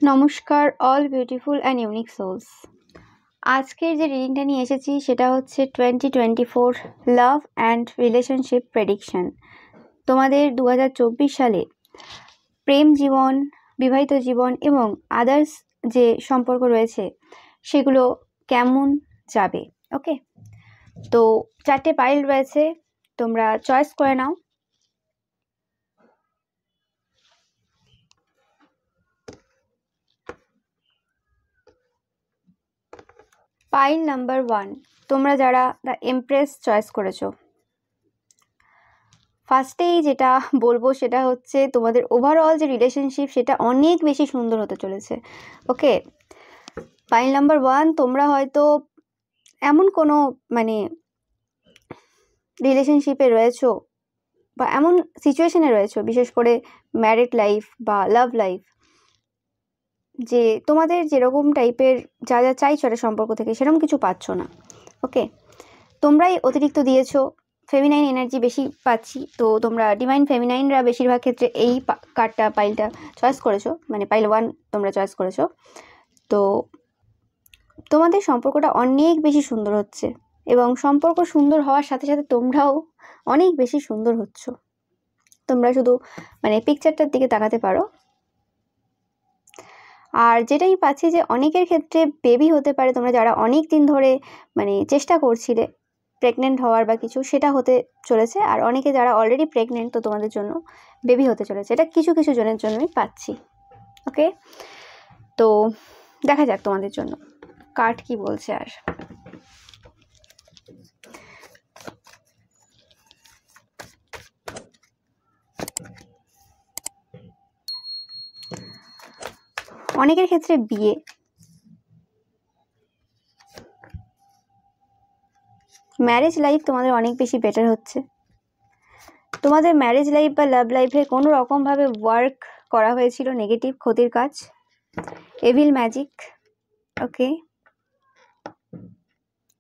নমস্কার all beautiful and unique souls. আজকের যে রিডিংটা নিয়ে এসেছি সেটা হচ্ছে 2024 লাভ অ্যান্ড রিলেশনশিপ প্রেডিকশন। তোমাদের 2024 সালে প্রেম জীবন, বিবাহিত জীবন এবং আদার্স যে সম্পর্ক রয়েছে সেগুলো কেমন যাবে। ওকে, তো 4টে পাইল রয়েছে, তোমরা চয়েস করে নাও। পাইল নাম্বার 1, তোমরা যারা দ্য এমপ্রেস চয়েস করেছো, ফার্স্টেই যেটা বলবো সেটা হচ্ছে তোমাদের ওভারঅল যে রিলেশনশিপ সেটা অনেক বেশি সুন্দর হতে চলেছে। ওকে, পাইল নাম্বার 1, তোমরা হয়তো এমন কোনো রিলেশনশিপে রয়েছো বা এমন সিচুয়েশনে রয়েছো, বিশেষ করে ম্যারিড লাইফ বা লাভ লাইফ, যে তোমাদের যেরকম টাইপের যা যা চাইছো একটা সম্পর্ক থেকে সেরকম কিছু পাচ্ছ না। ওকে, তোমরাই অতিরিক্ত দিয়েছো, ফেমিনাইন এনার্জি বেশি পাচ্ছি, তো তোমরা ডিভাইন ফেমিনাইনরা বেশিরভাগ ক্ষেত্রে এই পাইলটা চয়েস করেছো, পাইল 1 তোমরা চয়েস করেছো। তো তোমাদের সম্পর্কটা অনেক বেশি সুন্দর হচ্ছে এবং সম্পর্ক সুন্দর হওয়ার সাথে সাথে তোমরাও অনেক বেশি সুন্দর হচ্ছ। তোমরা শুধু পিকচারটার দিকে তাকাতে পারো। আর যেটাই পাচ্ছি যে অনেকের ক্ষেত্রে বেবি হতে পারে, তোমরা যারা অনেক দিন ধরে চেষ্টা করছিলে প্রেগনেন্ট হওয়ার বা কিছু, সেটা হতে চলেছে। আর অনেকে যারা অলরেডি প্রেগনেন্ট, তো তোমাদের জন্য বেবি হতে চলেছে। এটা কিছু কিছু জনের জন্যই পাচ্ছি। ওকে, তো দেখা যাক তোমাদের জন্য কার্ড কি বলছে। আর অনেকের ক্ষেত্রে বিয়ে, ম্যারেজ লাইফ তোমাদের অনেক বেশি বেটার হচ্ছে। তোমাদের ম্যারেজ লাইফ বা লাভ লাইফে কোনো রকমভাবে ওয়ার্ক করা হয়েছিল নেগেটিভ ক্ষতির কাজ, এভিল ম্যাজিক। ওকে,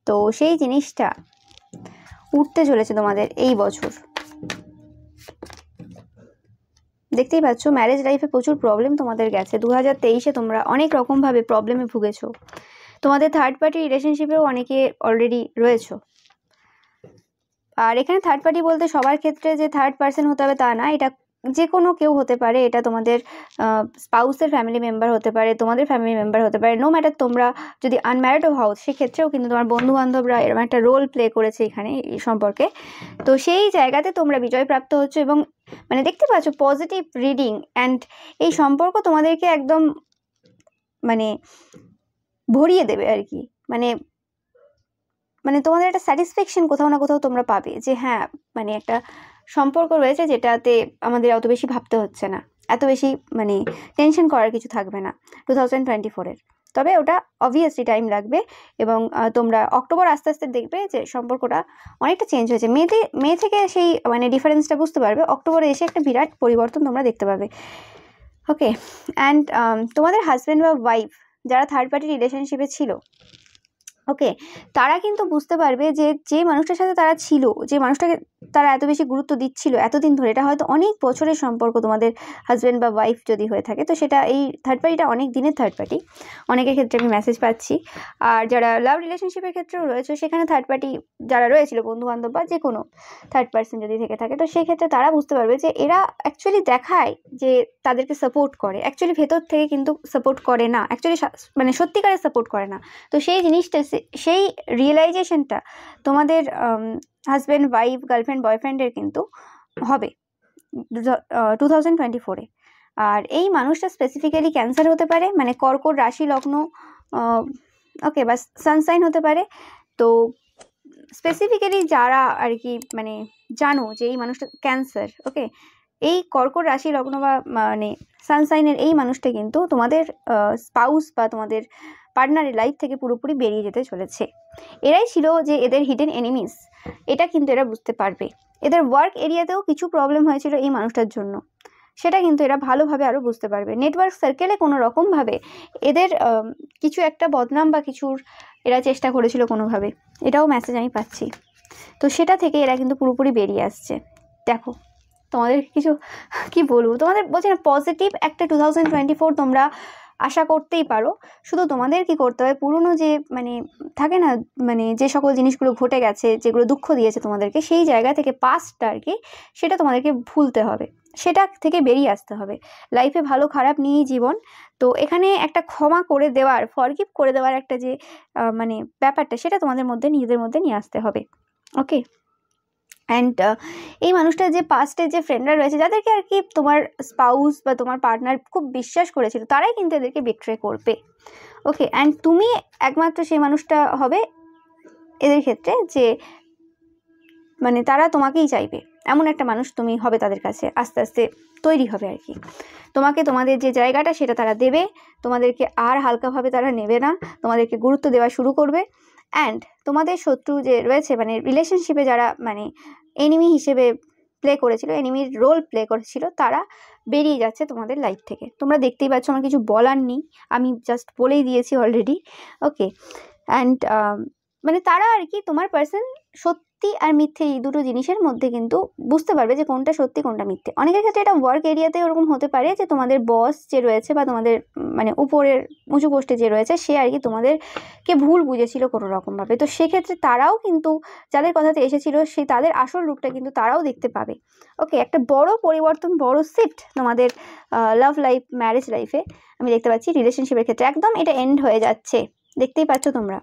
তো সেই জিনিসটা উঠতে চলেছে তোমাদের এই বছর। দেখতেই পাচ্ছ ম্যারেজ লাইফে প্রচুর প্রবলেম তোমাদের গেছে। 2023-এ তোমরা অনেক রকমভাবে প্রবলেমে ভুগেছো। তোমাদের থার্ড পার্টি রিলেশনশিপেও অনেকে অলরেডি রয়েছো। আর এখানে থার্ড পার্টি বলতে সবার ক্ষেত্রে যে থার্ড পার্সন হতে হবে তা না, এটা যে কোনো কেউ হতে পারে। এটা তোমাদের স্পাউসের ফ্যামিলি মেম্বার হতে পারে, তোমাদের ফ্যামিলি মেম্বার হতে পারে। নো ম্যাটার তোমরা যদি আনম্যারিডও হও, সেক্ষেত্রেও কিন্তু তোমার বন্ধু বান্ধবরা এরকম একটা রোল প্লে করেছে এখানে এই সম্পর্কে। তো সেই জায়গাতে তোমরা বিজয়প্রাপ্ত হচ্ছ এবং দেখতে পাচ্ছ পজিটিভ রিডিং। অ্যান্ড এই সম্পর্ক তোমাদেরকে একদম ভরিয়ে দেবে আর কি। তোমাদের একটা স্যাটিসফ্যাকশন কোথাও না কোথাও তোমরা পাবে যে হ্যাঁ, একটা সম্পর্ক রয়েছে যেটাতে আমাদের অত বেশি ভাবতে হচ্ছে না, এত বেশি টেনশন করার কিছু থাকবে না 2024-এর। তবে ওটা অবভিয়াসলি টাইম লাগবে এবং তোমরা অক্টোবর আস্তে আস্তে দেখবে যে সম্পর্কটা অনেকটা চেঞ্জ হয়েছে। মে থেকে সেই ডিফারেন্সটা বুঝতে পারবে। অক্টোবরে এসে একটা বিরাট পরিবর্তন তোমরা দেখতে পাবে। ওকে, অ্যান্ড তোমাদের হাজব্যান্ড বা ওয়াইফ যারা থার্ড পার্টি রিলেশনশিপে ছিল, ওকে, তারা কিন্তু বুঝতে পারবে যে যে মানুষটার সাথে তারা ছিল, যে মানুষটাকে তারা এত বেশি গুরুত্ব দিচ্ছিল এতদিন ধরে, এটা হয়তো অনেক বছরের সম্পর্ক তোমাদের হাজব্যান্ড বা ওয়াইফ যদি হয়ে থাকে, তো সেটা এই থার্ড পার্টিটা অনেক দিনের থার্ড পার্টি অনেকের ক্ষেত্রে আমি মেসেজ পাচ্ছি। আর যারা লাভ রিলেশনশিপের ক্ষেত্রেও রয়েছে, সেখানে থার্ড পার্টি যারা রয়েছিল বন্ধু বান্ধব বা যে কোনো থার্ড পার্সন যদি থেকে থাকে, তো সেই ক্ষেত্রে তারা বুঝতে পারবে যে এরা অ্যাকচুয়ালি দেখায় যে তাদেরকে সাপোর্ট করে, অ্যাকচুয়ালি ভেতর থেকে কিন্তু সাপোর্ট করে না, অ্যাকচুয়ালি সত্যিকারের সাপোর্ট করে না। তো সেই জিনিসটা, সেই রিয়েলাইজেশনটা তোমাদের হাজব্যান্ড ওয়াইফ গার্লফ্রেন্ড বয়ফ্রেন্ডের কিন্তু হবে 2024-এ। আর এই মানুষটা স্পেসিফিক্যালি ক্যান্সার হতে পারে, কর্কট রাশি লগ্ন, ওকে, বা সানসাইন হতে পারে। তো স্পেসিফিক্যালি যারা আর কি জানো যে এই মানুষটা ক্যান্সার, ওকে, এই কর্কট রাশি লগ্ন বা সানসাইনের এই মানুষটা কিন্তু তোমাদের স্পাউস বা তোমাদের পার্টনারের লাইফ থেকে পুরোপুরি বেরিয়ে যেতে চলেছে। এরাই ছিল যে এদের হিডেন এনিমিস, এটা কিন্তু এরা বুঝতে পারবে। এদের ওয়ার্ক এরিয়াতেও কিছু প্রবলেম হয়েছিল এই মানুষটার জন্য, সেটা কিন্তু এরা ভালোভাবে আরও বুঝতে পারবে। নেটওয়ার্ক সার্কেলে কোনো রকমভাবে এদের কিছু একটা বদনাম বা কিছুর এরা চেষ্টা করেছিল কোনোভাবে, এটাও মেসেজ আমি পাচ্ছি। তো সেটা থেকে এরা কিন্তু পুরোপুরি বেরিয়ে আসছে। দেখো তোমাদের কিছু কি বলবো, তোমাদের বলছি না, পজিটিভ একটা 2024 তোমরা আশা করতেই পারো। শুধু তোমাদের কি করতে হবে, পুরনো যে মানে থাকে না, মানে যে সকল জিনিসগুলো ঘটে গেছে, যেগুলো দুঃখ দিয়েছে তোমাদেরকে, সেই জায়গা থেকে পাস্টটা আর কি, সেটা তোমাদেরকে ভুলতে হবে, সেটা থেকে বেরিয়ে আসতে হবে। লাইফে ভালো খারাপ নিয়েই জীবন। তো এখানে একটা ক্ষমা করে দেওয়ার, ফরগিভ করে দেওয়ার একটা যে মানে ব্যাপারটা, সেটা তোমাদের মধ্যে, নিজেদের মধ্যে নিয়ে আসতে হবে। ওকে। অ্যান্ড এই মানুষটা যে পাস্টের যে ফ্রেন্ডরা রয়েছে, যাদেরকে আর কি তোমার স্পাউস বা তোমার পার্টনার খুব বিশ্বাস করেছিল, তারাই কিন্তু এদেরকে বিট্রে করবে। ওকে। অ্যান্ড তুমি একমাত্র সেই মানুষটা হবে এদের ক্ষেত্রে যে মানে তারা তোমাকেই চাইবে, এমন একটা মানুষ তুমি হবে তাদের কাছে, আস্তে আস্তে তৈরি হবে আর কি। তোমাকে তোমাদের যে জায়গাটা সেটা তারা দেবে, তোমাদেরকে আর হালকাভাবে তারা নেবে না, তোমাদেরকে গুরুত্ব দেওয়া শুরু করবে। অ্যান্ড তোমাদের শত্রু যে রয়েছে, মানে রিলেশনশিপে যারা মানে এনিমি হিসেবে প্লে করেছিল, এনিমির রোল প্লে করেছিল, তারা বেরিয়ে যাচ্ছে তোমাদের লাইফ থেকে। তোমরা দেখতেই পাচ্ছ, আমার কিছু বলার নেই, আমি জাস্ট বলেই দিয়েছি অলরেডি। ওকে। অ্যান্ড মানে তারা আর কি তোমার পার্সন সত্যি আর মিথ্যে এই দুটো জিনিসের মধ্যে কিন্তু বুঝতে পারবে যে কোনটা সত্যি কোনটা মিথ্যে। অনেকের ক্ষেত্রে এটা ওয়ার্ক এরিয়াতে ওরকম হতে পারে যে তোমাদের বস যে রয়েছে বা তোমাদের মানে উপরের উঁচু পোস্টে যে রয়েছে, সে আর কি তোমাদেরকে ভুল বুঝেছিল কোনো রকমভাবে। তো সেক্ষেত্রে তারাও কিন্তু যাদের কথাতে এসেছিল, সেই তাদের আসল রূপটা কিন্তু তারাও দেখতে পাবে। ওকে। একটা বড় পরিবর্তন, বড় শিফট তোমাদের লাভ লাইফ, ম্যারেজ লাইফে আমি দেখতে পাচ্ছি। রিলেশনশিপের ক্ষেত্রে একদম এটা এন্ড হয়ে যাচ্ছে, দেখতেই পাচ্ছ তোমরা।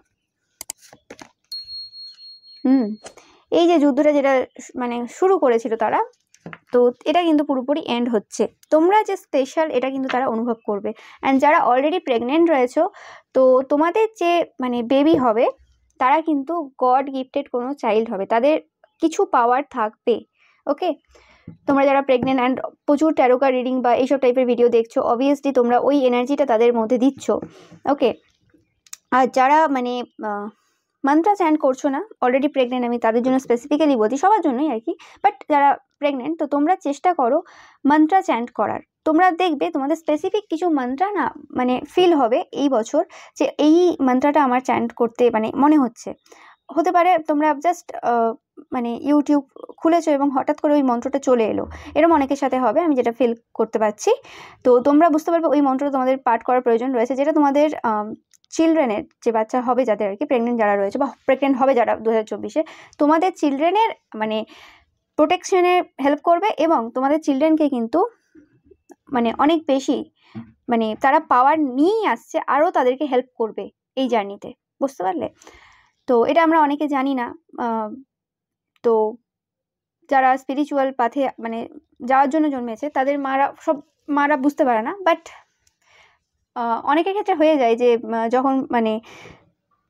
এই যে যুদ্ধটা যেটা মানে শুরু করেছিল তারা, তো এটা কিন্তু পুরোপুরি এন্ড হচ্ছে। তোমরা যে স্পেশাল, এটা কিন্তু তারা অনুভব করবে। অ্যান্ড যারা অলরেডি প্রেগনেন্ট রয়েছে, তো তোমাদের যে মানে বেবি হবে, তারা কিন্তু গড গিফটেড কোনো চাইল্ড হবে, তাদের কিছু পাওয়ার থাকবে। ওকে। তোমরা যারা প্রেগনেন্ট অ্যান্ড প্রচুর ট্যারো কার্ড রিডিং বা এইসব টাইপের ভিডিও দেখছো, অবভিয়াসলি তোমরা ওই এনার্জিটা তাদের মধ্যে দিচ্ছ। ওকে। আর যারা মানে মন্ত্রা চ্যান্ট করছো না, অলরেডি প্রেগনেন্ট, আমি তাদের জন্য স্পেসিফিক্যালি বলছি, সবার জন্যই আর কি, বাট যারা প্রেগনেন্ট, তো তোমরা চেষ্টা করো মন্ত্রা চ্যান্ট করার। তোমরা দেখবে তোমাদের স্পেসিফিক কিছু মন্ত্রা না মানে ফিল হবে এই বছর, যে এই মন্ত্রাটা আমার চ্যান্ট করতে মানে মনে হচ্ছে। হতে পারে তোমরা জাস্ট মানে ইউটিউব খুলেছো এবং হঠাৎ করে ওই মন্ত্রটা চলে এলো, এরকম অনেকের সাথে হবে, আমি যেটা ফিল করতে পারছি। তো তোমরা বুঝতে পারবে ওই মন্ত্রটা তোমাদের পাঠ করার প্রয়োজন রয়েছে, যেটা তোমাদের চিলড্রেনের, যে বাচ্চা হবে যাদের আর কি, প্রেগনেন্ট যারা রয়েছে বা প্রেগনেন্ট হবে যারা 2024-এ, তোমাদের চিলড্রেনের মানে প্রোটেকশনে হেল্প করবে, এবং তোমাদের চিলড্রেনকে কিন্তু মানে অনেক বেশি মানে তারা পাওয়ার নিয়েই আসছে, আরও তাদেরকে হেল্প করবে এই জার্নিতে। বুঝতে পারলে? তো এটা আমরা অনেকে জানি না। তো যারা স্পিরিচুয়াল পাথে মানে যাওয়ার জন্য জন্মেছে, তাদের মারা বুঝতে পারে না, বাট অনেকের ক্ষেত্রে হয়ে যায় যে যখন মানে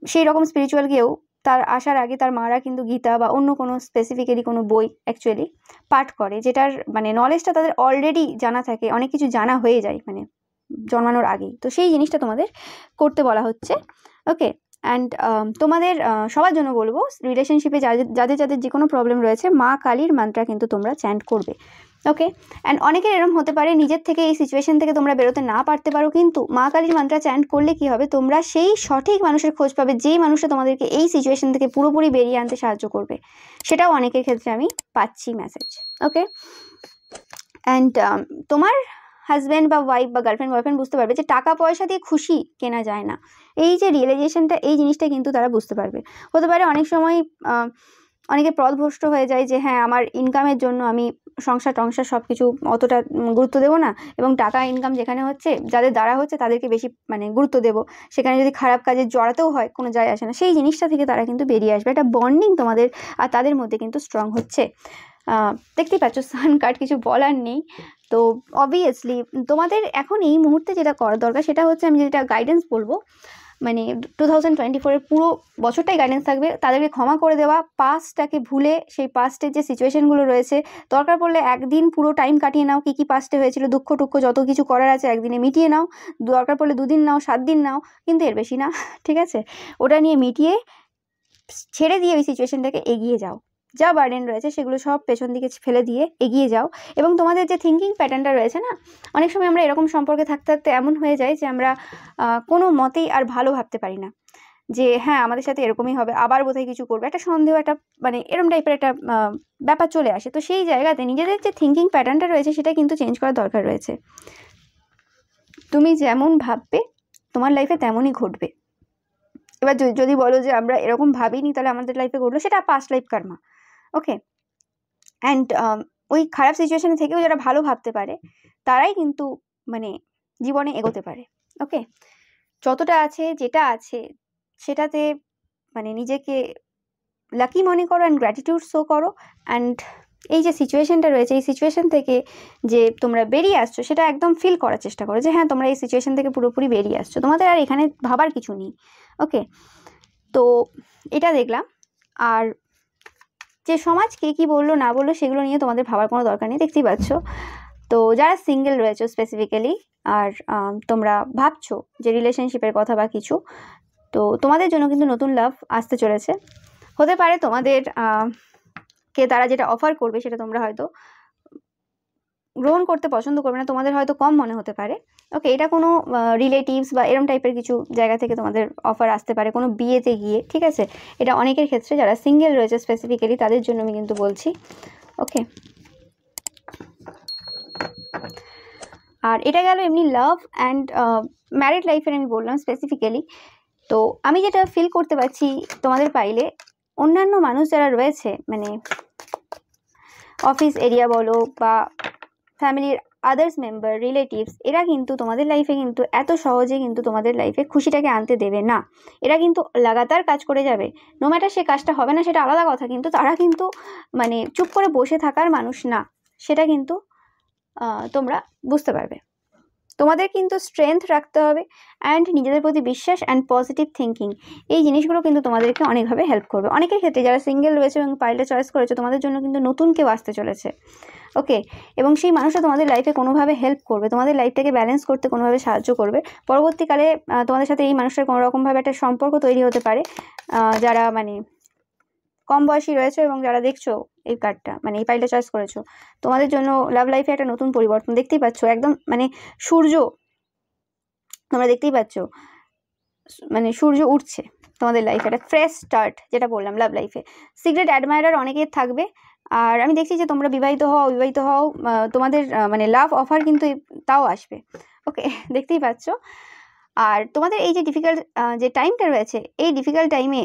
সেই রকম স্পিরিচুয়াল কেউ তার আসার আগে তার মারা কিন্তু গীতা বা অন্য কোনো স্পেসিফিক্যালি কোনো বই অ্যাকচুয়ালি পাঠ করে, যেটার মানে নলেজটা তাদের অলরেডি জানা থাকে, অনেক কিছু জানা হয়ে যায় মানে জন্মানোর আগেই। তো সেই জিনিসটা তোমাদের করতে বলা হচ্ছে। ওকে। অ্যান্ড তোমাদের সবার জন্য বলবো, রিলেশনশিপে যাদের যাদের যে কোনো প্রবলেম রয়েছে, মা কালীর মন্ত্রা কিন্তু তোমরা চ্যান্ট করবে। ওকে। অ্যান্ড অনেকের এরকম হতে পারে নিজের থেকে এই সিচুয়েশন থেকে তোমরা বেরোতে না পারতে পারো, কিন্তু মা কালীর মন্ত্রা চ্যান্ট করলে কি হবে, তোমরা সেই সঠিক মানুষের খোঁজ পাবে, যেই মানুষটা তোমাদেরকে এই সিচুয়েশন থেকে পুরোপুরি বেরিয়ে আনতে সাহায্য করবে। সেটাও অনেকের ক্ষেত্রে আমি পাচ্ছি মেসেজ। ওকে। অ্যান্ড তোমার হাজব্যান্ড বা ওয়াইফ বা গার্লফ্রেন্ড বয়ফ্রেন্ড বুঝতে পারবে যে টাকা পয়সা দিয়ে খুশি কেনা যায় না। এই যে রিয়েলাইজেশনটা, এই জিনিসটা কিন্তু তারা বুঝতে পারবে। হতে পারে অনেক সময় অনেকে পথভ্রষ্ট হয়ে যায় যে হ্যাঁ, আমার ইনকামের জন্য আমি সংসার টংসার সব কিছু অতটা গুরুত্ব দেবো না, এবং টাকা ইনকাম যেখানে হচ্ছে, যাদের দ্বারা হচ্ছে, তাদেরকে বেশি মানে গুরুত্ব দেবো, সেখানে যদি খারাপ কাজে জড়াতেও হয় কোনো যায় আসে না। সেই জিনিসটা থেকে তারা কিন্তু বেরিয়ে আসবে। একটা বন্ডিং তোমাদের আর তাদের মধ্যে কিন্তু স্ট্রং হচ্ছে। দেখতেই পাচ্ছ সান কার্ড, কিছু বলার নেই। তো অবভিয়াসলি তোমাদের এখন এই মুহূর্তে যেটা করা দরকার, সেটা হচ্ছে আমি যেটা গাইডেন্স বলবো, মানে 2024-এর পুরো বছরটাই গাইডেন্স থাকবে, তাদেরকে ক্ষমা করে দেওয়া, পাস্টটাকে ভুলে সেই পাস্টের যে সিচুয়েশনগুলো রয়েছে, দরকার পড়লে একদিন পুরো টাইম কাটিয়ে নাও, কী পাস্টে হয়েছিল, দুঃখ টুক্ষ যত কিছু করার আছে একদিনে মিটিয়ে নাও, দরকার পড়লে 2 দিন নাও, 7 দিন নাও, কিন্তু এর বেশি না। ঠিক আছে? ওটা নিয়ে মিটিয়ে ছেড়ে দিয়ে ওই সিচুয়েশনটাকে এগিয়ে যাও। যা বার্ডেন রয়েছে সেগুলো সব পেছন দিকে ফেলে দিয়ে এগিয়ে যাও। এবং তোমাদের যে থিঙ্কিং প্যাটার্নটা রয়েছে না, অনেক সময় আমরা এরকম সম্পর্কে থাকতে থাকতে এমন হয়ে যায় যে আমরা কোনো মতেই আর ভালো ভাবতে পারি না, যে হ্যাঁ আমাদের সাথে এরকমই হবে, আবার বোধহয় কিছু করবে, একটা সন্দেহ, একটা মানে এরকম টাইপের একটা ব্যাপার চলে আসে। তো সেই জায়গাতে নিজেদের যে থিঙ্কিং প্যাটার্নটা রয়েছে সেটা কিন্তু চেঞ্জ করার দরকার রয়েছে। তুমি যেমন ভাববে তোমার লাইফে তেমনই ঘটবে। এবার যদি বলো যে আমরা এরকম ভাবিনি তাহলে আমাদের লাইফে ঘটলো, সেটা past life Karma. Okay, and ওই খারাপ সিচুয়েশনে থেকেও যারা ভালো ভাবতে পারে তারাই কিন্তু মানে জীবনে এগোতে পারে। ওকে, যতটা আছে যেটা আছে সেটাতে মানে নিজেকে লাকি মনে করো অ্যান্ড গ্র্যাটিটিউড শো করো। অ্যান্ড এই যে সিচুয়েশনটা রয়েছে এই সিচুয়েশন থেকে যে তোমরা বেরিয়ে আসছো সেটা একদম ফিল করার চেষ্টা করো যে হ্যাঁ তোমরা এই সিচুয়েশন থেকে পুরোপুরি বেরিয়ে আসছো, তোমাদের আর এখানে ভাবার কিছু নেই। ওকে, তো এটা দেখলাম। আর যে সমাজ কে কী বললো না বললো সেগুলো নিয়ে তোমাদের ভাবার কোনো দরকার নেই, দেখতেই পাচ্ছ। তো যারা সিঙ্গেল রয়েছে স্পেসিফিক্যালি আর তোমরা ভাবছো যে রিলেশনশিপের কথা বা কিছু, তো তোমাদের জন্য কিন্তু নতুন লাভ আসতে চলেছে। হতে পারে তোমাদের কে তারা যেটা অফার করবে সেটা তোমরা হয়তো গ্রহণ করতে পছন্দ করবে না, তোমাদের হয়তো কম মনে হতে পারে। ওকে, এটা কোনো রিলেটিভস বা এরম টাইপের কিছু জায়গা থেকে তোমাদের অফার আসতে পারে কোনো বিয়েতে গিয়ে, ঠিক আছে? এটা অনেকের ক্ষেত্রে যারা সিঙ্গেল রয়েছে স্পেসিফিক্যালি তাদের জন্য আমি কিন্তু বলছি। ওকে, আর এটা গেল এমনি লাভ অ্যান্ড ম্যারিড লাইফের আমি বললাম স্পেসিফিক্যালি। তো আমি যেটা ফিল করতে পারছি তোমাদের পাইলে অন্যান্য মানুষ যারা রয়েছে মানে অফিস এরিয়া বলো বা ফ্যামিলির আদার্স মেম্বার রিলেটিভস, এরা কিন্তু তোমাদের লাইফে কিন্তু এত সহজে কিন্তু তোমাদের লাইফে খুশিটাকে আনতে দেবে না। এরা কিন্তু লাগাতার কাজ করে যাবে, নো ম্যাটার সে কাজটা হবে না সেটা আলাদা কথা, কিন্তু তারা কিন্তু মানে চুপ করে বসে থাকার মানুষ না, সেটা কিন্তু তোমরা বুঝতে পারবে। তোমাদের কিন্তু স্ট্রেংথ রাখতে হবে অ্যান্ড নিজেদের প্রতি বিশ্বাস অ্যান্ড পজিটিভ থিঙ্কিং, এই জিনিসগুলো কিন্তু তোমাদেরকে অনেকভাবে হেল্প করবে। অনেকের ক্ষেত্রে যারা সিঙ্গেল রয়েছে এবং পাইলটা চয়েস করেছে তোমাদের জন্য কিন্তু নতুন কেউ আসতে চলেছে। ওকে, এবং সেই মানুষটা তোমাদের লাইফে কোনোভাবে হেল্প করবে, তোমাদের লাইফটাকে ব্যালেন্স করতে কোনোভাবে সাহায্য করবে। পরবর্তীকালে তোমাদের সাথে এই মানুষটার কোনো রকমভাবে একটা সম্পর্ক তৈরি হতে পারে। যারা মানে কম বয়সী রয়েছে এবং যারা দেখছো এই কার্ডটা মানে এই পাইলটা চয়েস করেছো, তোমাদের জন্য লাভ লাইফে একটা নতুন পরিবর্তন দেখতেই পাচ্ছ। একদম মানে সূর্য, তোমরা দেখতেই পাচ্ছ মানে সূর্য উঠছে তোমাদের লাইফে, একটা ফ্রেশ স্টার্ট যেটা বললাম লাভ লাইফে। সিক্রেট অ্যাডমায়ারার অনেকের থাকবে, আর আমি দেখছি যে তোমরা বিবাহিত হও অবিবাহিত হও তোমাদের মানে লাভ অফার কিন্তু তাও আসবে। ওকে, দেখতেই পাচ্ছ। আর তোমাদের এই যে ডিফিকাল্ট যে টাইমটা রয়েছে এই ডিফিকাল্ট টাইমে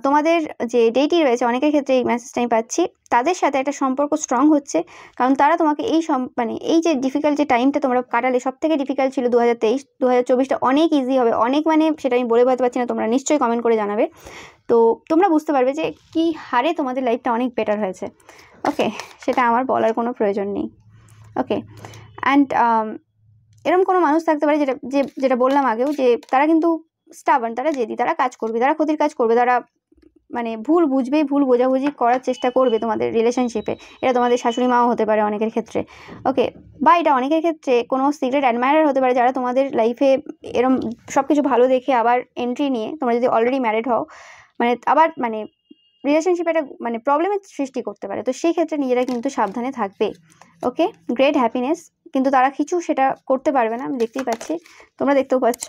তোমাদের যে ডেটই রয়েছে অনেকের ক্ষেত্রে এই মেসেজটা আমি পাচ্ছি, তাদের সাথে একটা সম্পর্ক স্ট্রং হচ্ছে, কারণ তারা তোমাকে এই মানে এই যে ডিফিকাল্ট যে টাইমটা তোমরা কাটালে, সব থেকে ডিফিকাল্ট ছিল 2023, 2024টা অনেক ইজি হবে, অনেক মানে সেটা আমি বলে বোঝাতে পারছি না, তোমরা নিশ্চয়ই কমেন্ট করে জানাবে। তো তোমরা বুঝতে পারবে যে কী হারে তোমাদের লাইফটা অনেক বেটার হয়েছে। ওকে, সেটা আমার বলার কোনো প্রয়োজন নেই। ওকে, অ্যান্ড এরকম কোনো মানুষ থাকতে পারে যেটা বললাম আগেও, যে তারা কিন্তু স্টাবার্ন, তারা জেদি, তারা কাজ করবে, তারা ক্ষতির কাজ করবে, তারা মানে ভুল বুঝবেই, ভুল বোঝাবুঝি করার চেষ্টা করবে তোমাদের রিলেশনশিপে। এটা তোমাদের শাশুড়ি মাও হতে পারে অনেকের ক্ষেত্রে। ওকে, বা এটা অনেকের ক্ষেত্রে কোনো সিক্রেট অ্যাডমায়ারার হতে পারে যারা তোমাদের লাইফে এরম সব কিছু ভালো দেখে আবার এন্ট্রি নিয়ে, তোমরা যদি অলরেডি ম্যারিড হও মানে আবার মানে রিলেশনশিপে একটা মানে প্রবলেমের সৃষ্টি করতে পারে। তো সেই ক্ষেত্রে নিজেরা কিন্তু সাবধানে থাকবে। ওকে, গ্রেট হ্যাপিনেস, কিন্তু তারা কিছু সেটা করতে পারবে না, আমি দেখতেই পাচ্ছি, তোমরা দেখতেও পাচ্ছ।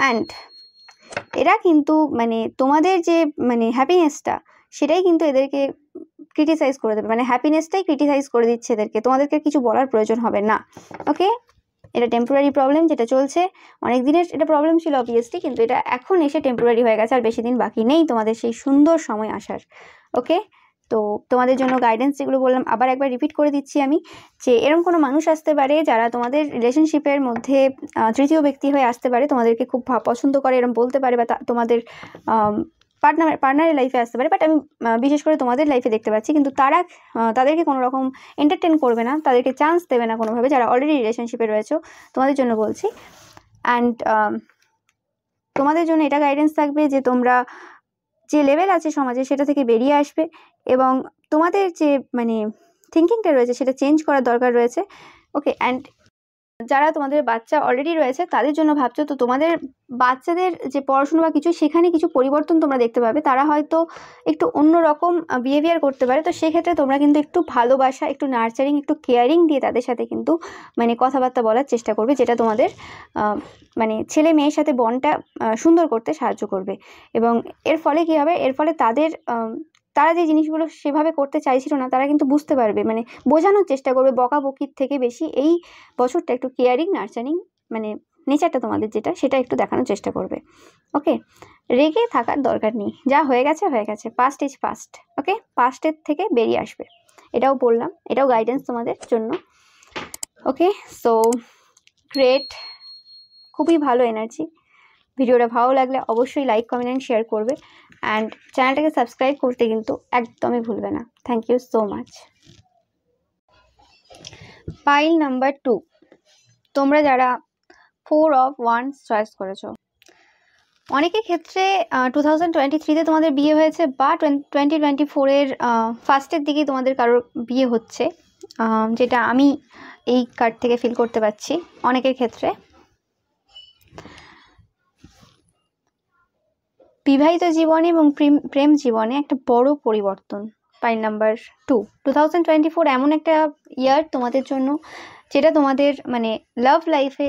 অ্যান্ড এরা কিন্তু মানে তোমাদের যে মানে হ্যাপিনেসটা সেটাই কিন্তু এদেরকে ক্রিটিসাইজ করে দেবে, মানে হ্যাপিনেসটাই ক্রিটিসাইজ করে দিচ্ছে এদেরকে, তোমাদেরকে কিছু বলার প্রয়োজন হবে না। ওকে, এটা টেম্পোরারি প্রবলেম যেটা চলছে, অনেক দিনের এটা প্রবলেম ছিল অবভিয়াসলি, কিন্তু এটা এখন এসে টেম্পোরারি হয়ে গেছে, আর বেশি দিন বাকি নেই তোমাদের সেই সুন্দর সময় আসার। ওকে, তো তোমাদের জন্য গাইডেন্স যেগুলো বললাম আবার একবার রিপিট করে দিচ্ছি আমি, যে এরকম কোনো মানুষ আসতে পারে যারা তোমাদের রিলেশনশিপের মধ্যে তৃতীয় ব্যক্তি হয়ে আসতে পারে, তোমাদেরকে খুব পছন্দ করে এরকম বলতে পারে, বা তোমাদের পার্টনারের লাইফে আসতে পারে, বাট আমি বিশেষ করে তোমাদের লাইফে দেখতে পাচ্ছি, কিন্তু তারা তাদেরকে কোনো রকম এন্টারটেন করবে না, তাদেরকে চান্স দেবে না কোনোভাবে, যারা অলরেডি রিলেশনশিপে রয়েছে তোমাদের জন্য বলছি। অ্যান্ড তোমাদের জন্য এটা গাইডেন্স থাকবে যে তোমরা যে লেভেল আছে সমাজে সেটা থেকে বেরিয়ে আসবে, এবং তোমাদের যে মানে থিঙ্কিংটা রয়েছে সেটা চেঞ্জ করার দরকার রয়েছে। ওকে, অ্যান্ড যারা তোমাদের বাচ্চা অলরেডি রয়েছে তাদের জন্য ভাবছো, তো তোমাদের বাচ্চাদের যে পড়াশুনো বা কিছু সেখানে কিছু পরিবর্তন তোমরা দেখতে পাবে, তারা হয়তো একটু অন্যরকম বিহেভিয়ার করতে পারে, তো সেক্ষেত্রে তোমরা কিন্তু একটু ভালোবাসা, একটু নার্চারিং, একটু কেয়ারিং দিয়ে তাদের সাথে কিন্তু মানে কথাবার্তা বলার চেষ্টা করবে, যেটা তোমাদের মানে ছেলে মেয়ের সাথে বন্ডটা সুন্দর করতে সাহায্য করবে। এবং এর ফলে কী হবে, এর ফলে তারা যে জিনিসগুলো সেভাবে করতে চাইছিল না তারা কিন্তু বুঝতে পারবে, মানে বোঝানোর চেষ্টা করবে। বকাবকির থেকে বেশি এই বছরটা একটু কেয়ারিং নার্চারিং মানে নেচারটা তোমাদের যেটা সেটা একটু দেখানোর চেষ্টা করবে। ওকে, রেগে থাকার দরকার নেই, যা হয়ে গেছে হয়ে গেছে, পাস্ট ইজ পাস্ট। ওকে, পাস্টের থেকে বেরিয়ে আসবে, এটাও বললাম, এটাও গাইডেন্স তোমাদের জন্য। ওকে, সো গ্রেট, খুবই ভালো এনার্জি। ভিডিওটা ভালো লাগলে অবশ্যই লাইক কমেন্ট অ্যান্ড শেয়ার করবে, অ্যান্ড চ্যানেলটাকে সাবস্ক্রাইব করতে কিন্তু একদমই ভুলবে না। Thank you so much. Pile number 2, তোমরা যারা 4 অফ ওয়ান্স চয়েস করেছো, অনেকের ক্ষেত্রে 2023-তে তোমাদের বিয়ে হয়েছে বা 2024-এর ফার্স্টের দিকেই তোমাদের কারোর বিয়ে হচ্ছে, যেটা আমি এই কার্ড থেকে ফিল করতে পারছি অনেকের ক্ষেত্রে। বিবাহিত জীবনে এবং প্রেম জীবনে একটা বড় পরিবর্তন। পাইল নাম্বার 2, 2024 এমন একটা ইয়ার তোমাদের জন্য যেটা তোমাদের মানে লাভ লাইফে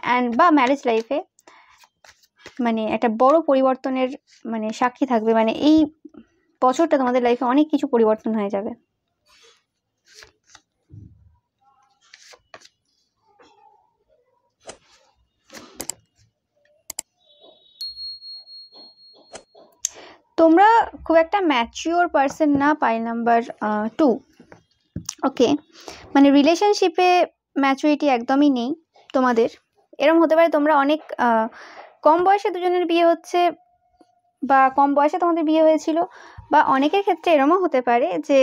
অ্যান্ড বা ম্যারেজ লাইফে মানে একটা বড় পরিবর্তনের মানে সাক্ষী থাকবে। মানে এই বছরটা তোমাদের লাইফে অনেক কিছু পরিবর্তন হয়ে যাবে। তোমরা খুব একটা ম্যাচিওর পার্সন না, পাইল নাম্বার 2। ওকে, মানে রিলেশনশিপে ম্যাচুরিটি একদমই নেই তোমাদের। এরকম হতে পারে তোমরা অনেক কম বয়সে দুজনের বিয়ে হচ্ছে বা কম বয়সে তোমাদের বিয়ে হয়েছিল, বা অনেকের ক্ষেত্রে এরকমও হতে পারে যে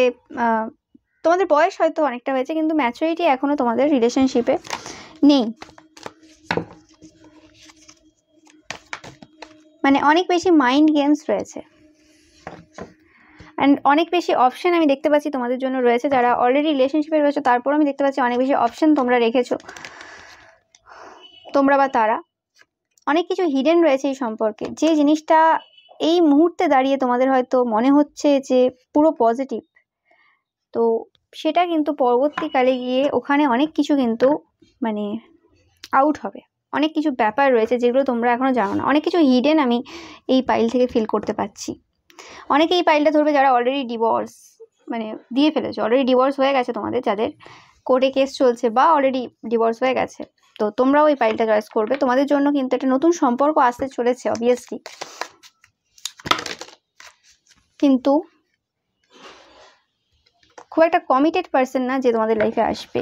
তোমাদের বয়স হয়তো অনেকটা হয়েছে কিন্তু ম্যাচুরিটি এখনো তোমাদের রিলেশনশিপে নেই। মানে অনেক বেশি মাইন্ড গেমস রয়েছে অ্যান্ড অনেক বেশি অপশন আমি দেখতে পাচ্ছি তোমাদের জন্য রয়েছে। যারা অলরেডি রিলেশনশিপে রয়েছে তারপর আমি দেখতে পাচ্ছি অনেক বেশি অপশন তোমরা রেখেছো, তোমরা বা তারা। অনেক কিছু হিডেন রয়েছে এই সম্পর্কে, যে জিনিসটা এই মুহূর্তে দাঁড়িয়ে তোমাদের হয়তো মনে হচ্ছে যে পুরো পজিটিভ, তো সেটা কিন্তু পরবর্তীকালে গিয়ে ওখানে অনেক কিছু কিন্তু মানে আউট হবে। অনেক কিছু ব্যাপার রয়েছে যেগুলো তোমরা এখনো জানো না, অনেক কিছু হিডেন আমি এই পাইল থেকে ফিল করতে পারছি। অনেকে এই পাইলটা ধরবে যারা অলরেডি ডিভোর্স মানে দিয়ে ফেলেছে, অলরেডি ডিভোর্স হয়ে গেছে তোমাদের, যাদের কোর্টে কেস চলছে বা অলরেডি ডিভোর্স হয়ে গেছে, তো তোমরাও ওই পাইলটা চয়েস করবে। তোমাদের জন্য কিন্তু একটা নতুন সম্পর্ক আসতে চলেছে অবভিয়াসলি, কিন্তু খুব একটা কমিটেড পার্সন না যে তোমাদের লাইফে আসবে।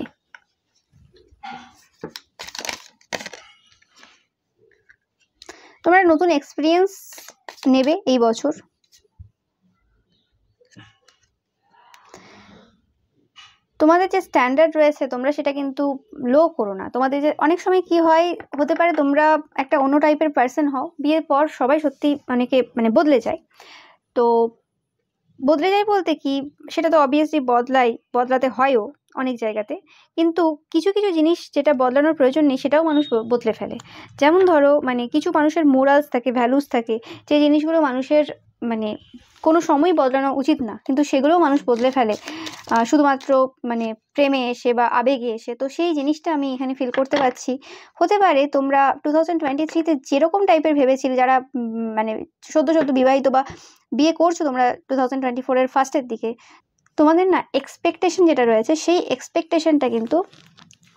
তোমরা নতুন এক্সপিরিয়েন্স নেবে এই বছর। তোমাদের যে স্ট্যান্ডার্ড রয়েছে তোমরা সেটা কিন্তু লো করো না। তোমাদের যে অনেক সময় কি হয় হতে পারে তোমরা একটা অন্য টাইপের পার্সন হও, বিয়ের পর সবাই সত্যি অনেকে মানে বদলে যায়। তো বদলে যায় বলতে কি, সেটা তো অবভিয়াসলি বদলাতে হয়ও অনেক জায়গাতে, কিন্তু কিছু কিছু জিনিস যেটা বদলানোর প্রয়োজন নেই সেটাও মানুষ বদলে ফেলে। যেমন ধরো মানে কিছু মানুষের মোরালস থাকে, ভ্যালুস থাকে, যে জিনিসগুলো মানুষের মানে কোনো সময় বদলানো উচিত না, কিন্তু সেগুলোও মানুষ বদলে ফেলে শুধুমাত্র মানে প্রেমে এসে বা আবেগে এসে। তো সেই জিনিসটা আমি এখানে ফিল করতে পারছি। হতে পারে তোমরা 2023-তে যেরকম টাইপের ভেবেছিলে, যারা মানে সদ্য বিবাহিত বা বিয়ে করছো তোমরা 2024-এর ফার্স্টের দিকে, তোমাদের না এক্সপেকটেশন যেটা রয়েছে সেই এক্সপেকটেশনটা কিন্তু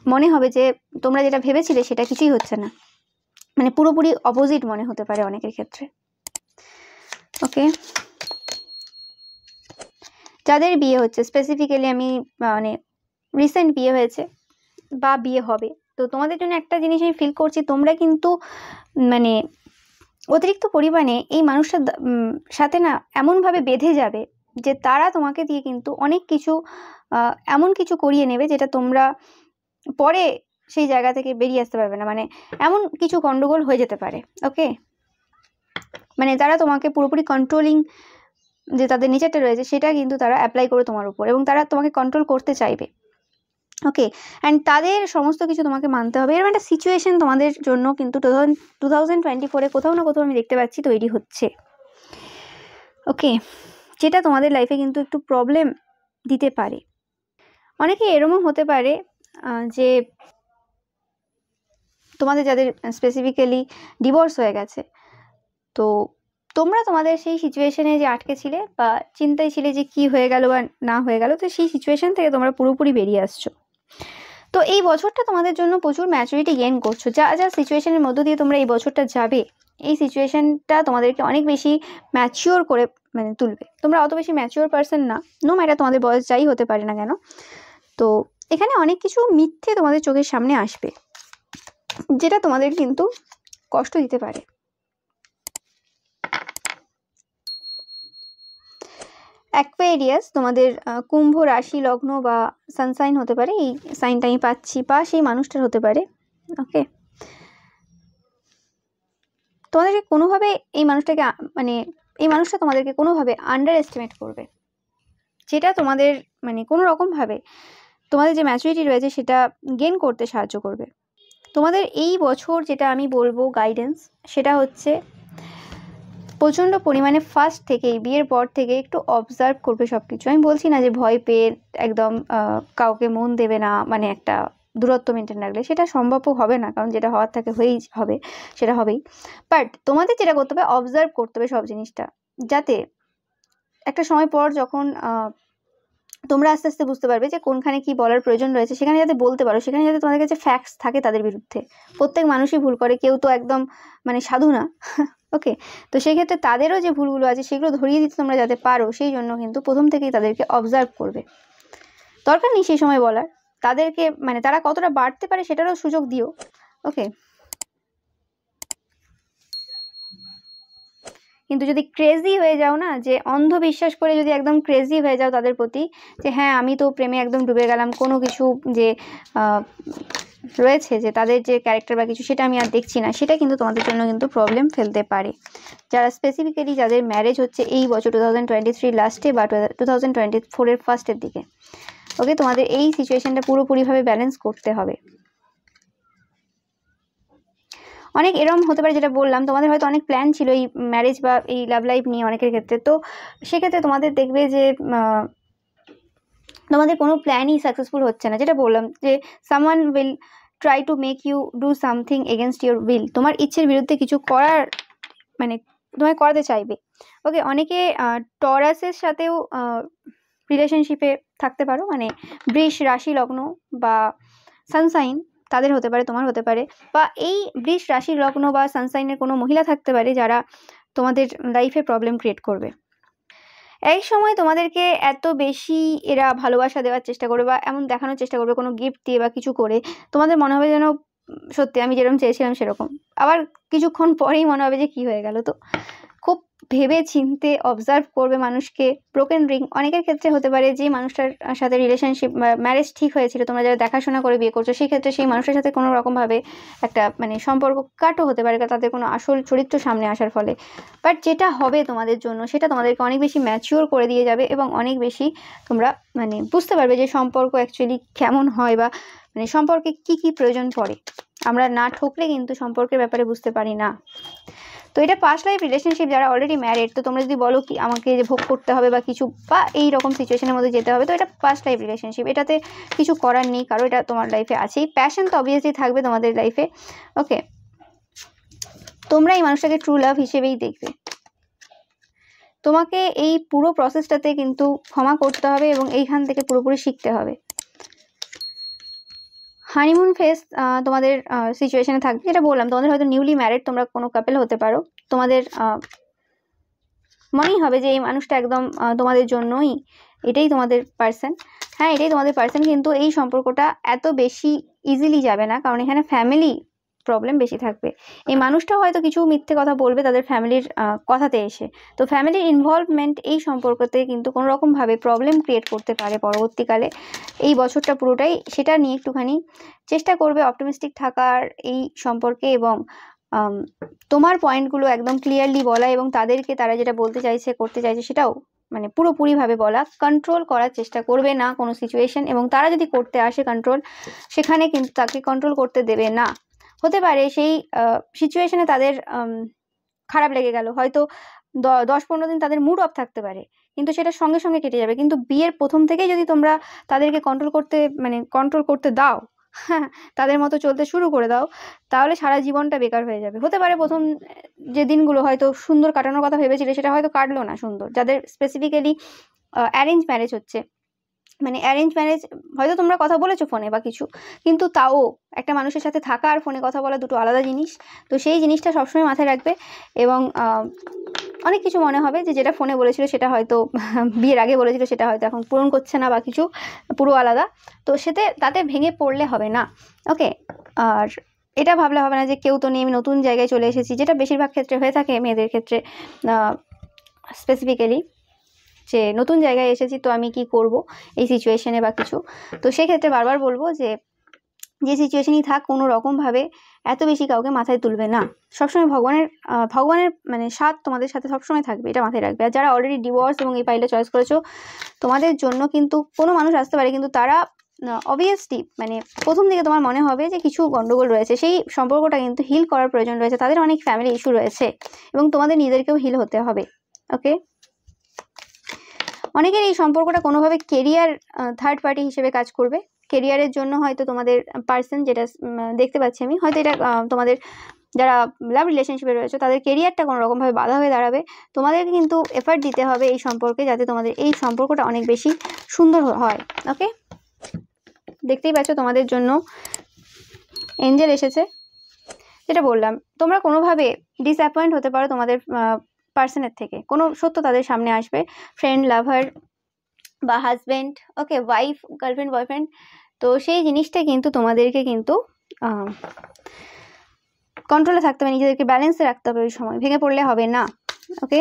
মনে হবে যে তোমরা যেটা ভেবেছিলে সেটা কিছুই হচ্ছে না, মানে পুরোপুরি অপোজিট মনে হতে পারে অনেকের ক্ষেত্রে। ওকে, যাদের বিয়ে হচ্ছে স্পেসিফিক্যালি আমি মানে রিসেন্ট বিয়ে হয়েছে বা বিয়ে হবে, তো তোমাদের জন্য একটা জিনিস আমি ফিল করছি, তোমরা কিন্তু মানে অতিরিক্ত পরিমাণে এই মানুষটার সাথে না এমনভাবে বেঁধে যাবে যে তারা তোমাকে দিয়ে কিন্তু অনেক কিছু এমন কিছু করিয়ে নেবে যেটা তোমরা পরে সেই জায়গা থেকে বেরিয়ে আসতে পারবে না। মানে এমন কিছু গন্ডগোল হয়ে যেতে পারে। ওকে, মানে তারা তোমাকে পুরোপুরি কন্ট্রোলিং যে তাদের নেচারটা রয়েছে সেটা কিন্তু তারা অ্যাপ্লাই করে তোমার উপর, এবং তারা তোমাকে কন্ট্রোল করতে চাইবে। ওকে, অ্যান্ড তাদের সমস্ত কিছু তোমাকে মানতে হবে। এরকম একটা সিচুয়েশন তোমাদের জন্য কিন্তু 2024-এ কোথাও না কোথাও আমি দেখতে পাচ্ছি তৈরি হচ্ছে। ওকে, যেটা তোমাদের লাইফে কিন্তু একটু প্রবলেম দিতে পারে। অনেকে এরকমও হতে পারে যে তোমাদের যাদের স্পেসিফিক্যালি ডিভোর্স হয়ে গেছে, তো তোমরা তোমাদের সেই সিচুয়েশনে যে আটকে ছিলে বা চিন্তায় ছিলে যে কি হয়ে গেল বা না হয়ে গেল, তো সেই সিচুয়েশন থেকে তোমরা পুরোপুরি বেরিয়ে আসছো। তো এই বছরটা তোমাদের জন্য প্রচুর ম্যাচুরিটি গেইন করছো। যা যা সিচুয়েশনের মধ্য দিয়ে তোমরা এই বছরটা যাবে, এই সিচুয়েশনটা তোমাদেরকে অনেক বেশি ম্যাচিওর করে মানে তুলবে। তোমরা অত বেশি ম্যাচিওর পারসন না, নো ম্যাটার তোমাদের বয়স যাই হতে পারে না কেন। তো এখানে অনেক কিছু মিথ্যে তোমাদের চোখের সামনে আসবে, যেটা তোমাদের কিন্তু কষ্ট দিতে পারে। অ্যাকুয়ারিয়াস তোমাদের কুম্ভ রাশি লগ্ন বা সানসাইন হতে পারে, এই সাইনটা আমি পাচ্ছি, বা সেই মানুষটার হতে পারে। ওকে, তোমাদেরকে কোনোভাবে এই মানুষটাকে মানে এই মানুষটা তোমাদেরকে কোনোভাবে আন্ডার এস্টিমেট করবে, যেটা তোমাদের মানে কোনো রকমভাবে তোমাদের যে ম্যাচুরিটি রয়েছে সেটা গেইন করতে সাহায্য করবে। তোমাদের এই বছর যেটা আমি বলবো গাইডেন্স, সেটা হচ্ছে প্রচণ্ড পরিমাণে ফার্স্ট থেকেই বিয়ের পর থেকে একটু অবজার্ভ করবে সব কিছু। আমি বলছি না যে ভয় পেয়ে একদম কাউকে মন দেবে না, মানে একটা দূরত্ব মেনটেন রাখলে, সেটা সম্ভব হবে না, কারণ যেটা হওয়ার থাকে হয়েই হবে, সেটা হবেই। বাট তোমাদের যেটা করতে হবে, অবজার্ভ করতে হবে সব জিনিসটা, যাতে একটা সময় পর যখন তোমরা আস্তে আস্তে বুঝতে পারবে যে কোনখানে কি বলার প্রয়োজন রয়েছে, সেখানে যাতে বলতে পারো, সেখানে যাতে তোমাদের কাছে ফ্যাক্টস থাকে তাদের বিরুদ্ধে। প্রত্যেক মানুষই ভুল করে, কেউ তো একদম মানে সাধু না। ওকে, তো সেই ক্ষেত্রে তাদেরও যে ভুলগুলো আছে সেগুলো ধরিয়ে দিতে তোমরা যাতে পারো, সেই জন্য কিন্তু প্রথম থেকেই তাদেরকে অবজার্ভ করবে। দরকার নেই সেই সময় বলার, তাদেরকে মানে তারা কতটা বাড়তে পারে সেটারও সুযোগ দিও। ওকে, কিন্তু যদি ক্রেজি হয়ে যাও না, যে অন্ধবিশ্বাস করে যদি একদম ক্রেজি হয়ে যাও তাদের প্রতি, যে হ্যাঁ আমি তো প্রেমে একদম ডুবে গেলাম, কোনো কিছু যে রয়েছে যে তাদের যে ক্যারেক্টার বা কিছু, সেটা আমি আর দেখছি না, সেটা কিন্তু তোমাদের জন্য কিন্তু প্রবলেম ফেলতে পারে। যারা স্পেসিফিক্যালি যাদের ম্যারেজ হচ্ছে এই বছর 2023 লাস্টে বা 2024 ফার্স্টের দিকে, ওকে, তোমাদের এই সিচুয়েশনটা পুরোপুরিভাবে ব্যালেন্স করতে হবে। অনেক এরম হতে পারে, যেটা বললাম, তোমাদের হয়তো অনেক প্ল্যান ছিল এই ম্যারেজ বা এই লাভ লাইফ নিয়ে অনেকের ক্ষেত্রে, তো সেক্ষেত্রে তোমাদের দেখবে যে তোমাদের কোনো প্ল্যানই সাকসেসফুল হচ্ছে না। যেটা বললাম যে someone will try to make you do something against your will, তোমার ইচ্ছের বিরুদ্ধে কিছু করার মানে তোমায় করাতে চাইবে। ওকে, অনেকে টরাসের সাথেও রিলেশনশিপে থাকতে পারো, মানে বৃষ রাশি লগ্ন বা সানসাইন তাদের হতে পারে, তোমার হতে পারে, বা এই বৃষ রাশি লগ্ন বা সানসাইনের কোনো মহিলা থাকতে পারে যারা তোমাদের লাইফে প্রবলেম ক্রিয়েট করবে। এই সময় তোমাদেরকে এত বেশি এরা ভালোবাসা দেওয়ার চেষ্টা করবে বা এমন দেখানোর চেষ্টা করবে কোনো গিফট দিয়ে বা কিছু করে, তোমাদের মনে হবে যেন সত্যি আমি যেরকম চেয়েছিলাম সেরকম, আবার কিছুক্ষণ পরেই মনে হবে যে কি হয়ে গেল। তো খুব ভেবে চিনতে অবজার্ভ করবে মানুষকে। ব্রোকেন রিং অনেকের ক্ষেত্রে হতে পারে, যে মানুষটার সাথে রিলেশনশিপ ম্যারেজ ঠিক হয়েছিল, তোমরা যারা দেখাশোনা করে বিয়ে করছো, সেই ক্ষেত্রে সেই মানুষের সাথে কোনো রকমভাবে একটা মানে সম্পর্ক কাটও হতে পারে তাদের কোনো আসল চরিত্র সামনে আসার ফলে। বাট যেটা হবে তোমাদের জন্য, সেটা তোমাদেরকে অনেক বেশি ম্যাচিওর করে দিয়ে যাবে এবং অনেক বেশি তোমরা মানে বুঝতে পারবে যে সম্পর্ক অ্যাকচুয়ালি কেমন হয় বা মানে সম্পর্কে কি কি প্রয়োজন পড়ে। আমরা না ঠকলে কিন্তু সম্পর্কের ব্যাপারে বুঝতে পারি না। তো এটা পাস্ট লাইফ রিলেশনশিপ, যারা অলরেডি ম্যারিড, তো তোমরা যদি বলো কি আমাকে যে ভোগ করতে হবে বা কিছু বা এই রকম সিচুয়েশনের মধ্যে যেতে হবে, তো এটা পাস্ট লাইফ রিলেশনশিপ, এটাতে কিছু করার নেই, কারো এটা তোমার লাইফে আছেই। প্যাশন তো অবভিয়াসলি থাকবে তোমাদের লাইফে। ওকে, তোমরা এই মানুষটাকে ট্রু লাভ হিসেবেই দেখবে। তোমাকে এই পুরো প্রসেসটাতে কিন্তু ক্ষমা করতে হবে এবং এইখান থেকে পুরোপুরি শিখতে হবে। হানিমুন ফেজ তোমাদের সিচুয়েশনে থাকবে, যেটা বললাম, তোমাদের হয়তো নিউলি ম্যারিড, তোমরা কোনো কাপেল হতে পারো, তোমাদের মনেই হবে যে এই মানুষটা একদম তোমাদের জন্যই, এটাই তোমাদের পার্সন। হ্যাঁ, এটাই তোমাদের পার্সন, কিন্তু এই সম্পর্কটা এত বেশি ইজিলি যাবে না, কারণ এখানে ফ্যামিলি প্রবলেম বেশি থাকবে। এই মানুষটাও হয়তো কিছু মিথ্যে কথা বলবে তাদের ফ্যামিলির কথাতে এসে, তো ফ্যামিলির ইনভলভমেন্ট এই সম্পর্কতে কিন্তু কোনো রকমভাবে প্রবলেম ক্রিয়েট করতে পারে পরবর্তীকালে। এই বছরটা পুরোটাই সেটা নিয়ে একটুখানি চেষ্টা করবে অপটিমিস্টিক থাকার এই সম্পর্কে, এবং তোমার পয়েন্টগুলো একদম ক্লিয়ারলি বলা, এবং তাদেরকে তারা যেটা বলতে চাইছে করতে চাইছে সেটাও মানে পুরোপুরিভাবে বলা। কন্ট্রোল করার চেষ্টা করবে না কোনো সিচুয়েশন, এবং তারা যদি করতে আসে কন্ট্রোল, সেখানে কিন্তু তাকে কন্ট্রোল করতে দেবে না। হতে পারে সেই সিচুয়েশনে তাদের খারাপ লেগে গেল, হয়তো 10-15 দিন তাদের মুড অফ থাকতে পারে, কিন্তু সেটা সঙ্গে সঙ্গে কেটে যাবে। কিন্তু বিয়ের প্রথম থেকেই যদি তোমরা তাদেরকে কন্ট্রোল করতে দাও, হ্যাঁ, তাদের মতো চলতে শুরু করে দাও, তাহলে সারা জীবনটা বেকার হয়ে যাবে। হতে পারে প্রথম যে দিনগুলো হয়তো সুন্দর কাটানোর কথা ভেবেছিলে সেটা হয়তো কাটলো না সুন্দর, যাদের স্পেসিফিক্যালি অ্যারেঞ্জ ম্যারেজ হচ্ছে, মানে অ্যারেঞ্জ ম্যারেজ হয়তো তোমরা কথা বলেছো ফোনে বা কিছু, কিন্তু তাও একটা মানুষের সাথে থাকা আর ফোনে কথা বলা দুটো আলাদা জিনিস। তো সেই জিনিসটা সবসময় মাথায় রাখবে, এবং অনেক কিছু মনে হবে যে যেটা ফোনে বলেছিল সেটা হয়তো বিয়ের আগে বলেছিল সেটা হয়তো এখন পূরণ করছে না বা কিছু, পুরো আলাদা। তো তাতে ভেঙে পড়লে হবে না, ওকে? আর এটা ভাবলে হবে না যে কেউ তো নেই, আমি নতুন জায়গায় চলে এসেছি, যেটা বেশিরভাগ ক্ষেত্রে হয়ে থাকে মেয়েদের ক্ষেত্রে স্পেসিফিক্যালি, যে নতুন জায়গায় এসেছি তো আমি কি করব এই সিচুয়েশনে বা কিছু। তো সেক্ষেত্রে বারবার বলবো যে সিচুয়েশনই থাক, কোনো রকমভাবে এত বেশি কাউকে মাথায় তুলবে না। সবসময় ভগবানের মানে সাথ তোমাদের সাথে সবসময় থাকবে, এটা মাথায় রাখবে। আর যারা অলরেডি ডিভোর্স এবং এই ফাইলটা চয়েস করেছো, তোমাদের জন্য কিন্তু কোনো মানুষ আসতে পারে, কিন্তু তারা অবভিয়াসলি মানে প্রথম দিকে তোমার মনে হবে যে কিছু গন্ডগোল রয়েছে, সেই সম্পর্কটা কিন্তু হিল করার প্রয়োজন রয়েছে, তাদের অনেক ফ্যামিলি ইস্যু রয়েছে এবং তোমাদের নিজেদেরকেও হিল হতে হবে, ওকে? অনেকের এই সম্পর্কটা কোনোভাবে কেরিয়ার থার্ড পার্টি হিসেবে কাজ করবে, কেরিয়ারের জন্য হয়তো তোমাদের পার্সন, যেটা দেখতে পাচ্ছি আমি, হয়তো এটা তোমাদের যারা লাভ রিলেশনশিপে রয়েছে তাদের কেরিয়ারটা কোনো রকমভাবে বাধা হয়ে দাঁড়াবে। তোমাদেরকে কিন্তু এফার্ট দিতে হবে এই সম্পর্কে, যাতে তোমাদের এই সম্পর্কটা অনেক বেশি সুন্দর হয়, ওকে? দেখতেই পাচ্ছ তোমাদের জন্য এঞ্জেল এসেছে। যেটা বললাম, তোমরা কোনোভাবে ডিসঅ্যাপয়েন্ট হতে পারো তোমাদের পার্সনের থেকে, কোনো সত্য তাদের সামনে আসবে, ফ্রেন্ড, লাভার বা হাজব্যান্ড, ওকে, ওয়াইফ, গার্লফ্রেন্ড, বয়ফ্রেন্ড। তো সেই জিনিসটা কিন্তু তোমাদেরকে কিন্তু কন্ট্রোলে থাকতে হবে, নিজেদেরকে ব্যালেন্সে রাখতে হবে, ওই সময় ভেঙে পড়লে হবে না, ওকে?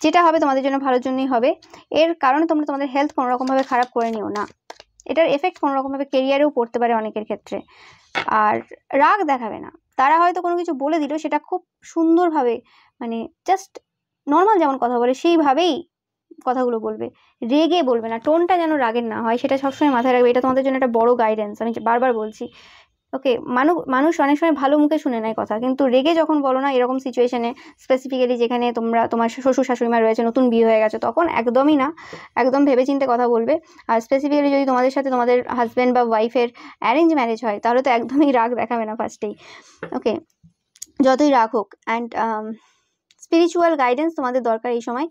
যেটা হবে তোমাদের জন্য ভালোর জন্যই হবে। এর কারণে তোমরা তোমাদের হেলথ কোনো রকমভাবে খারাপ করে নিও না, এটার এফেক্ট কোনো রকমভাবে কেরিয়ারেও পড়তে পারে অনেকের ক্ষেত্রে। আর রাগ দেখাবে না, তারা হয়তো কোনো কিছু বলে দিল, সেটা খুব সুন্দরভাবে মানে জাস্ট নর্মাল যেমন কথা বলে সেইভাবেই কথাগুলো বলবে, রেগে বলবে না, টোনটা যেন রাগের না হয়, সেটা সবসময় মাথায় রাখবে। এটা তোমাদের জন্য একটা বড় গাইডেন্স, আমি বারবার বলছি, ওকে? মানুষ অনেক সময় ভালো মুখে শুনে নেয় কথা, কিন্তু রেগে যখন বলো না এরকম সিচুয়েশনে, স্পেসিফিক্যালি যেখানে তোমার শ্বশুর শাশুড়ি মা রয়েছে, নতুন বিয়ে হয়ে গেছে, তখন একদমই না, একদম ভেবেচিন্তে কথা বলবে। আর স্পেসিফিক্যালি যদি তোমাদের সাথে তোমাদের হাজব্যান্ড বা ওয়াইফের অ্যারেঞ্জ ম্যারেজ হয়, তাহলে তো একদমই রাগ দেখাবে না ফার্স্টেই, ওকে? যতই রাগ হোক। অ্যান্ড স্পিরিচুয়াল গাইডেন্স তোমাদের দরকার এই সময়।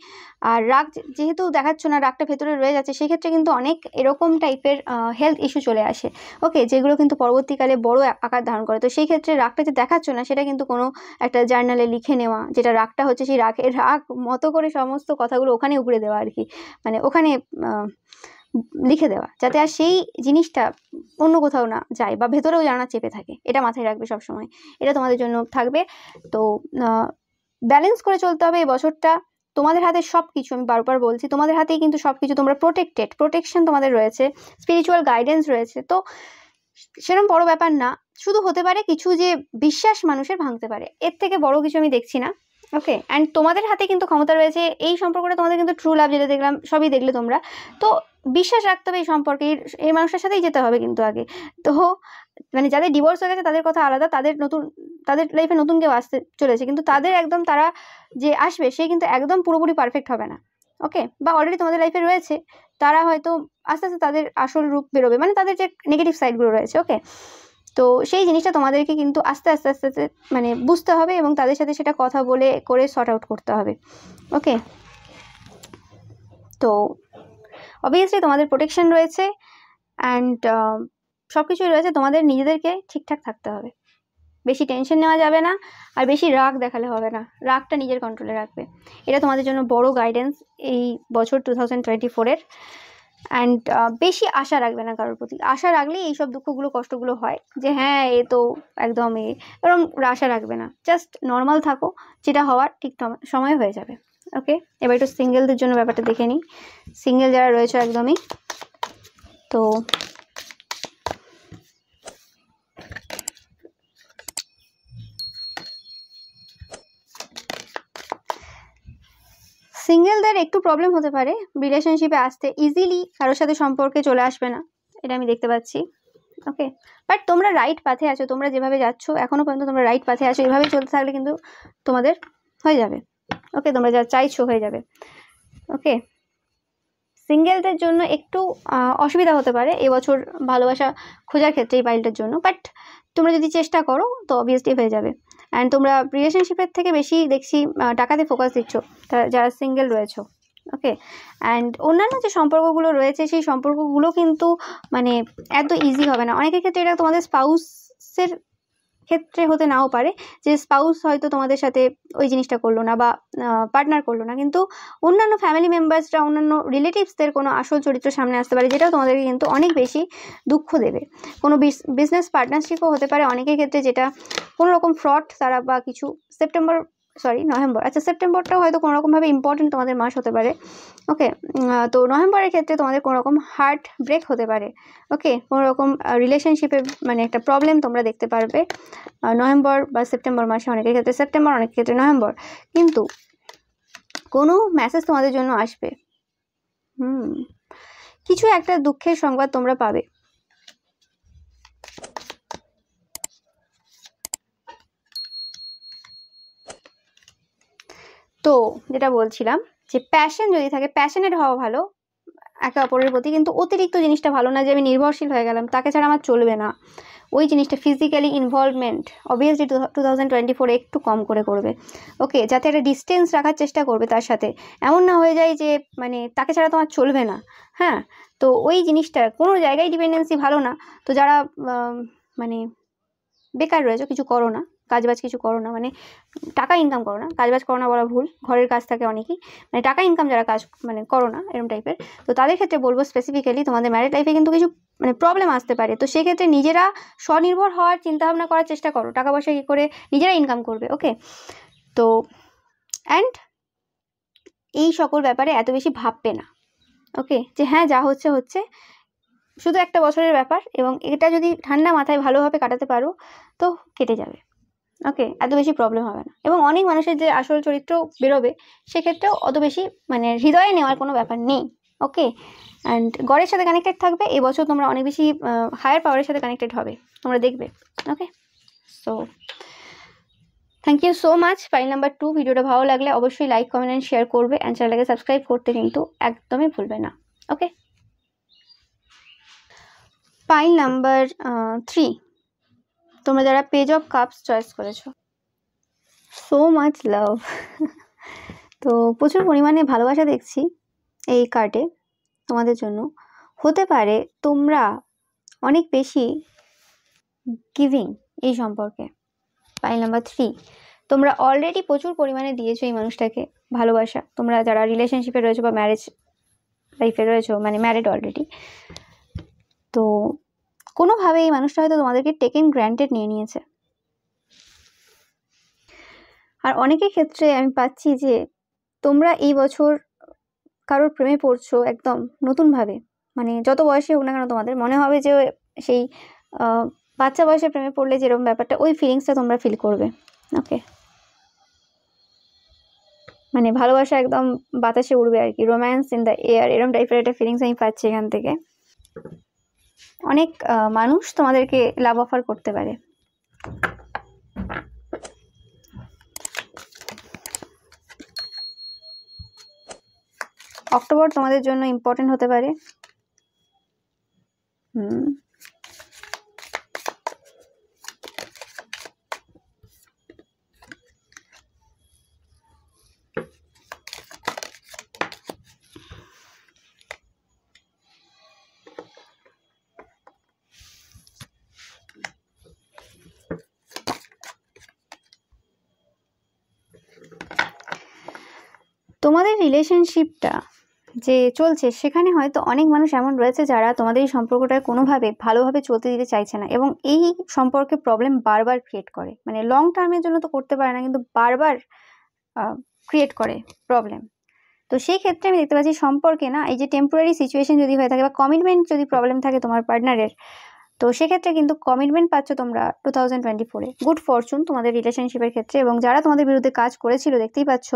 আর রাগ যেহেতু দেখাচ্ছ না, রাগটা ভেতরে রয়ে যাচ্ছে, সেক্ষেত্রে কিন্তু অনেক এরকম টাইপের হেলথ ইস্যু চলে আসে, ওকে? যেগুলো কিন্তু পরবর্তীকালে বড় আকার ধারণ করে। তো সেই ক্ষেত্রে রাগটা যে দেখাচ্ছ না, সেটা কিন্তু কোনো একটা জার্নালে লিখে নেওয়া, যেটা রাগটা হচ্ছে, সেই রাগ মতো করে সমস্ত কথাগুলো ওখানে উপরে দেওয়া আর কি, মানে ওখানে লিখে দেওয়া, যাতে আর সেই জিনিসটা অন্য কোথাও না যায় বা ভেতরেও জানা চেপে থাকে। এটা মাথায় রাখবে সবসময়, এটা তোমাদের জন্য থাকবে। তো ব্যালেন্স করে চলতে হবে এই বছরটা। তোমাদের হাতে সব কিছু, আমি বারবার বলছি, তোমাদের হাতেই কিন্তু সব কিছু, তোমরা প্রোটেকশন তোমাদের রয়েছে, স্পিরিচুয়াল গাইডেন্স রয়েছে। তো সেরকম বড় ব্যাপার না, শুধু হতে পারে কিছু যে বিশ্বাস মানুষের ভাঙতে পারে, এর থেকে বড় কিছু আমি দেখছি না, ওকে? অ্যান্ড তোমাদের হাতে কিন্তু ক্ষমতা রয়েছে, এই সম্পর্কটা তোমাদের কিন্তু ট্রু লাভ, যেটা দেখলাম সবই দেখলে তোমরা। তো বিশ্বাস রাখতে হবে এই সম্পর্কে, এই মানুষটার সাথেই যেতে হবে কিন্তু আগে। তো মানে যাদের ডিভোর্স হয়ে গেছে তাদের কথা আলাদা, তাদের লাইফে নতুন কেউ আসতে চলেছে, কিন্তু তারা যে আসবে সে কিন্তু একদম পুরোপুরি পারফেক্ট হবে না, ওকে? বা অলরেডি তোমাদের লাইফে রয়েছে, তারা হয়তো আস্তে আস্তে তাদের আসল রূপ বেরোবে, মানে তাদের যে নেগেটিভ সাইডগুলো রয়েছে, ওকে? তো সেই জিনিসটা তোমাদেরকে কিন্তু আস্তে আস্তে আস্তে আস্তে মানে বুঝতে হবে, এবং তাদের সাথে সেটা কথা বলে করে সর্ট আউট করতে হবে, ওকে? তো অবভিয়াসলি তোমাদের প্রোটেকশন রয়েছে, অ্যান্ড সব কিছুই রয়েছে, তোমাদের নিজেদেরকে ঠিকঠাক থাকতে হবে, বেশি টেনশন নেওয়া যাবে না, আর বেশি রাগ দেখালে হবে না, রাগটা নিজের কন্ট্রোলে রাখবে। এটা তোমাদের জন্য বড় গাইডেন্স এই বছর 2024-এর। অ্যান্ড বেশি আশা রাখবে না কারোর প্রতি, আশা রাখলেই এইসব দুঃখগুলো কষ্টগুলো হয়, যে হ্যাঁ এ তো একদম এরকম আশা রাখবে না, জাস্ট নর্মাল থাকো, যেটা হওয়ার ঠিক সময় হয়ে যাবে, ওকে? এবার একটু সিঙ্গেলদের জন্য ব্যাপারটা দেখে নিই, সিঙ্গেল যারা রয়েছে একদমই। তো সিঙ্গেলদের একটু প্রবলেম হতে পারে রিলেশনশিপে আসতে, ইজিলি কারোর সাথে সম্পর্কে চলে আসবে না, এটা আমি দেখতে পাচ্ছি, ওকে? বাট তোমরা রাইট পাথে আছো, তোমরা যেভাবে যাচ্ছ এখনো পর্যন্ত তোমরা রাইট পাথে আছো, এভাবেই চলতে থাকলে কিন্তু তোমাদের হয়ে যাবে, ওকে? তোমরা যা চাইছো হয়ে যাবে, ওকে? সিঙ্গেলদের জন্য একটু অসুবিধা হতে পারে এবছর ভালোবাসা খোঁজার ক্ষেত্রে এই পাইলটার জন্য, বাট তোমরা যদি চেষ্টা করো তো অবভিয়াসলি হয়ে যাবে। অ্যান্ড তোমরা রিলেশনশিপের থেকে বেশি দেখছি টাকাতে ফোকাস দিচ্ছ যারা সিঙ্গেল রয়েছো। ওকে, অ্যান্ড অন্যান্য যে সম্পর্কগুলো রয়েছে সেই সম্পর্কগুলো কিন্তু মানে এত ইজি হবে না। অনেকের ক্ষেত্রে এটা তোমাদের স্পাউসের ক্ষেত্রে হতে নাও পারে, যে স্পাউস হয়তো তোমাদের সাথে ওই জিনিসটা করলো না বা পার্টনার করলো না, কিন্তু অন্যান্য ফ্যামিলি মেম্বার্সরা, অন্যান্য রিলেটিভসদের কোনো আসল চরিত্র সামনে আসতে পারে, যেটাও তোমাদেরকে কিন্তু অনেক বেশি দুঃখ দেবে। কোনো বিজনেস পার্টনারশিপও হতে পারে অনেকের ক্ষেত্রে, যেটা কোনো রকম ফ্রড তারা বা কিছু নভেম্বর, আচ্ছা সেপ্টেম্বরটাও হয়তো কোনো রকমভাবে ইম্পর্টেন্ট তোমাদের মাস হতে পারে। ওকে, তো নভেম্বরের ক্ষেত্রে তোমাদের কোনো রকম হার্ট ব্রেক হতে পারে। ওকে, কোনো রকম রিলেশনশিপে মানে একটা প্রবলেম তোমরা দেখতে পারবে নভেম্বর বা সেপ্টেম্বর মাসে, অনেকের ক্ষেত্রে সেপ্টেম্বর, অনেকের ক্ষেত্রে নভেম্বর, কিন্তু কোনো মেসেজ তোমাদের জন্য আসবে। কিছু একটা দুঃখের সংবাদ তোমরা পাবে। তো যেটা বলছিলাম, যে প্যাশন যদি থাকে, প্যাশনেট হওয়া ভালো একে অপরের প্রতি, কিন্তু অতিরিক্ত জিনিসটা ভালো না, যে আমি নির্ভরশীল হয়ে গেলাম, তাকে ছাড়া আমার চলবে না, ওই জিনিসটা ফিজিক্যালি ইনভলভমেন্ট অবভিয়াসলি 2024 একটু কম করে করবে। ওকে, যাতে একটা ডিস্টেন্স রাখার চেষ্টা করবে তার সাথে, এমন না হয়ে যায় যে মানে তাকে ছাড়া তোমার চলবে না। হ্যাঁ, তো ওই জিনিসটা কোনো জায়গায় ডিপেন্ডেন্সি ভালো না। তো যারা মানে বেকার রয়েছে, কিছু করো না, কাজবাজ কিছু করো না, মানে টাকা ইনকাম করো না, কাজবাজ করো না বলা ভুল, ঘরের কাজ থাকে অনেকেই, মানে টাকা ইনকাম যারা কাজ মানে করো না এরকম টাইপের, তো তাদের ক্ষেত্রে বলবো স্পেসিফিক্যালি তোমাদের ম্যারিড লাইফে কিন্তু কিছু মানে প্রবলেম আসতে পারে। তো সেক্ষেত্রে নিজেরা স্বনির্ভর হওয়ার চিন্তাভাবনা করার চেষ্টা করো, টাকা পয়সা কী করে নিজেরা ইনকাম করবে। ওকে, তো অ্যান্ড এই সকল ব্যাপারে এত বেশি ভাববে না। ওকে, যে হ্যাঁ যা হচ্ছে হচ্ছে, শুধু একটা বছরের ব্যাপার, এবং এটা যদি ঠান্ডা মাথায় ভালোভাবে কাটাতে পারো তো কেটে যাবে। ওকে, এত বেশি প্রবলেম হবে না। এবং অনেক মানুষের যে আসল চরিত্র বেরোবে, সেক্ষেত্রেও অত বেশি মানে হৃদয়ে নেওয়ার কোনো ব্যাপার নেই। ওকে, অ্যান্ড গডের সাথে কানেক্টেড থাকবে। এই বছর তোমরা অনেক বেশি হায়ার পাওয়ারের সাথে কানেক্টেড হবে, তোমরা দেখবে। Okay, so thank you so much. File number 2 ভিডিওটা ভালো লাগলে অবশ্যই লাইক, কমেন্ট অ্যান্ড শেয়ার করবে, অ্যান্ড চ্যানেলটাকে সাবস্ক্রাইব করতে কিন্তু একদমই ভুলবে না। ওকে, ফাইল নাম্বার 3, তোমরা যারা পেজ অফ কাপস চয়েস করেছো, সো মাচ লাভ। তো প্রচুর পরিমাণে ভালোবাসা দেখছি এই কার্ডে তোমাদের জন্য। হতে পারে তোমরা অনেক বেশি গিভিং এই সম্পর্কে। ফাইল নাম্বার 3, তোমরা অলরেডি প্রচুর পরিমাণে দিয়েছো এই মানুষটাকে ভালোবাসা। তোমরা যারা রিলেশনশিপে রয়েছো বা ম্যারেজ লাইফে রয়েছো, মানে ম্যারিড অলরেডি, তো কোনোভাবে এই মানুষটা হয়তো তোমাদেরকে টেকেন গ্র্যান্টেড নিয়ে নিয়েছে। আর অনেকের ক্ষেত্রে আমি পাচ্ছি যে তোমরা এই বছর কারোর প্রেমে পড়ছো একদম নতুনভাবে, মানে যত বয়সে হোক না কেন তোমাদের মনে হবে যে সেই বাচ্চা বয়সে প্রেমে পড়লে যেরকম ব্যাপারটা, ওই ফিলিংসটা তোমরা ফিল করবে। ওকে, মানে ভালোবাসা একদম বাতাসে উড়বে আর কি, রোম্যান্স ইন দ্য এয়ার, এরকম টাইপের একটা ফিলিংস আমি পাচ্ছি এখান থেকে। অনেক মানুষ তোমাদেরকে লাভ অফার করতে পারে। অক্টোবর তোমাদের জন্য ইম্পর্টেন্ট হতে পারে। তোমাদের রিলেশনশিপটা যে চলছে, সেখানে হয়তো অনেক মানুষ এমন রয়েছে যারা তোমাদের এই সম্পর্কটা কোনোভাবে ভালোভাবে চলতে দিতে চাইছে না, এবং এই সম্পর্কে প্রবলেম বারবার ক্রিয়েট করে। মানে লং টার্মের জন্য তো করতে পারে না, কিন্তু বারবার ক্রিয়েট করে প্রবলেম। তো সেই ক্ষেত্রে আমি দেখতে পাচ্ছি সম্পর্কে না, এই যে টেম্পোরারি সিচুয়েশন যদি হয়ে থাকে বা কমিটমেন্ট যদি প্রবলেম থাকে তোমার পার্টনারের, তো সেক্ষেত্রে কিন্তু কমিটমেন্ট পাচ্ছ তোমরা 2024-এ। গুড ফরচুন তোমাদের রিলেশনশিপের ক্ষেত্রে। এবং যারা তোমাদের বিরুদ্ধে কাজ করেছিল দেখতেই পাচ্ছ,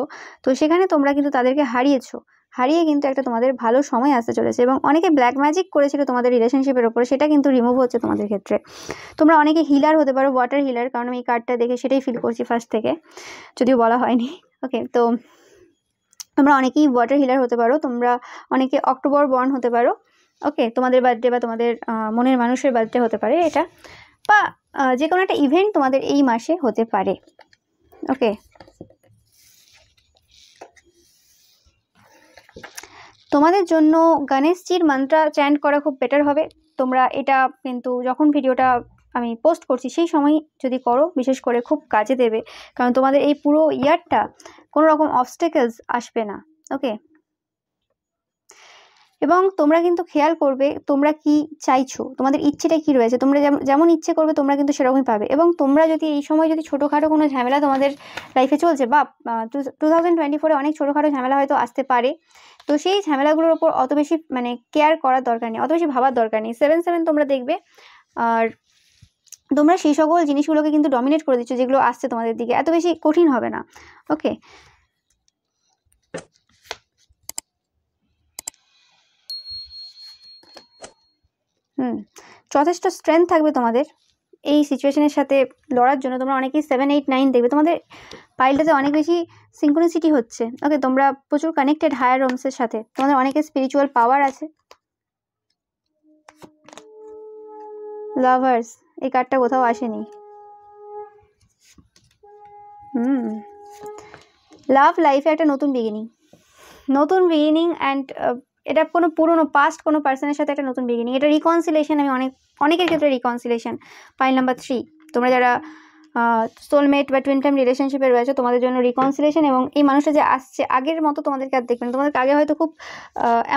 তো সেখানে তোমরা কিন্তু তাদেরকে হারিয়ে কিন্তু একটা তোমাদের ভালো সময় আসতে চলেছে। এবং অনেকে ব্ল্যাক ম্যাজিক করেছিল তোমাদের রিলেশনশিপের ওপরে, সেটা কিন্তু রিমুভ হচ্ছে তোমাদের ক্ষেত্রে। তোমরা অনেকে হিলার হতে পারো, ওয়াটার হিলার, কারণ আমি এই কার্ডটা দেখে সেটাই ফিল করছি ফার্স্ট থেকে, যদিও বলা হয়নি। ওকে, তো তোমরা অনেকেই ওয়াটার হিলার হতে পারো, তোমরা অনেকে অক্টোবর বর্ন হতে পারো। ওকে, তোমাদের বার্থডে বা তোমাদের মনের মানুষের বার্থডে হতে পারে এটা, বা যে কোনো একটা ইভেন্ট তোমাদের এই মাসে হতে পারে। ওকে, তোমাদের জন্য গণেশজির মন্ত্র চ্যান্ট করা খুব বেটার হবে। তোমরা এটা কিন্তু যখন ভিডিওটা আমি পোস্ট করছি সেই সময় যদি করো, বিশেষ করে খুব কাজে দেবে, কারণ তোমাদের এই পুরো ইয়ারটা কোনো রকম অবস্টেকলস আসবে না। ওকে, এবং তোমরা কিন্তু খেয়াল করবে তোমরা কি চাইছো, তোমাদের ইচ্ছেটা কি রয়েছে, তোমরা যেমন ইচ্ছে করবে তোমরা কিন্তু সেরকমই পাবে। এবং তোমরা যদি এই সময় যদি ছোটোখাটো কোনো ঝামেলা তোমাদের লাইফে চলছে, বা 2024-এ অনেক ছোটোখাটো ঝামেলা হয়তো আসতে পারে, তো সেই ঝামেলাগুলোর ওপর অত বেশি মানে কেয়ার করার দরকার নেই, অত বেশি ভাবার দরকার নেই। 7-7 তোমরা দেখবে, আর তোমরা সেই সকল জিনিসগুলোকে কিন্তু ডমিনেট করে দিচ্ছ যেগুলো আসছে তোমাদের দিকে, এত বেশি কঠিন হবে না। ওকে, যথেষ্ট স্ট্রেংথ থাকবে তোমাদের এই সিচুয়েশনের সাথে লড়ার জন্য। তোমরা অনেকেই 7, 8, 9 দেখবে, তোমাদের পাইলটাতে অনেক বেশি সিঙ্ক্রোনিসিটি হচ্ছে। ওকে, তোমরা প্রচুর কানেক্টেড হায়ার রুমসের সাথে, তোমাদের অনেকের স্পিরিচুয়াল পাওয়ার আছে। লাভার্স, এই কার্ডটা কোথাও আসেনি। লাভ লাইফে একটা নতুন বিগিনিং অ্যান্ড এটা কোনো পুরনো পাস্ট কোনো পার্সনের সাথে একটা নতুন বিগিনিং, এটা রিকনসিলেশন। আমি অনেকের ক্ষেত্রে রিকনসিলেশন। পাইল নাম্বার 3, তোমরা যারা সোলমেট বা টুইন টাইম রিলেশনশিপে রয়েছে তোমাদের জন্য রিকনসিলেশন। এবং এই মানুষটা যে আসছে আগের মতো তোমাদেরকে আর দেখবে না। তোমাদেরকে আগে হয়তো খুব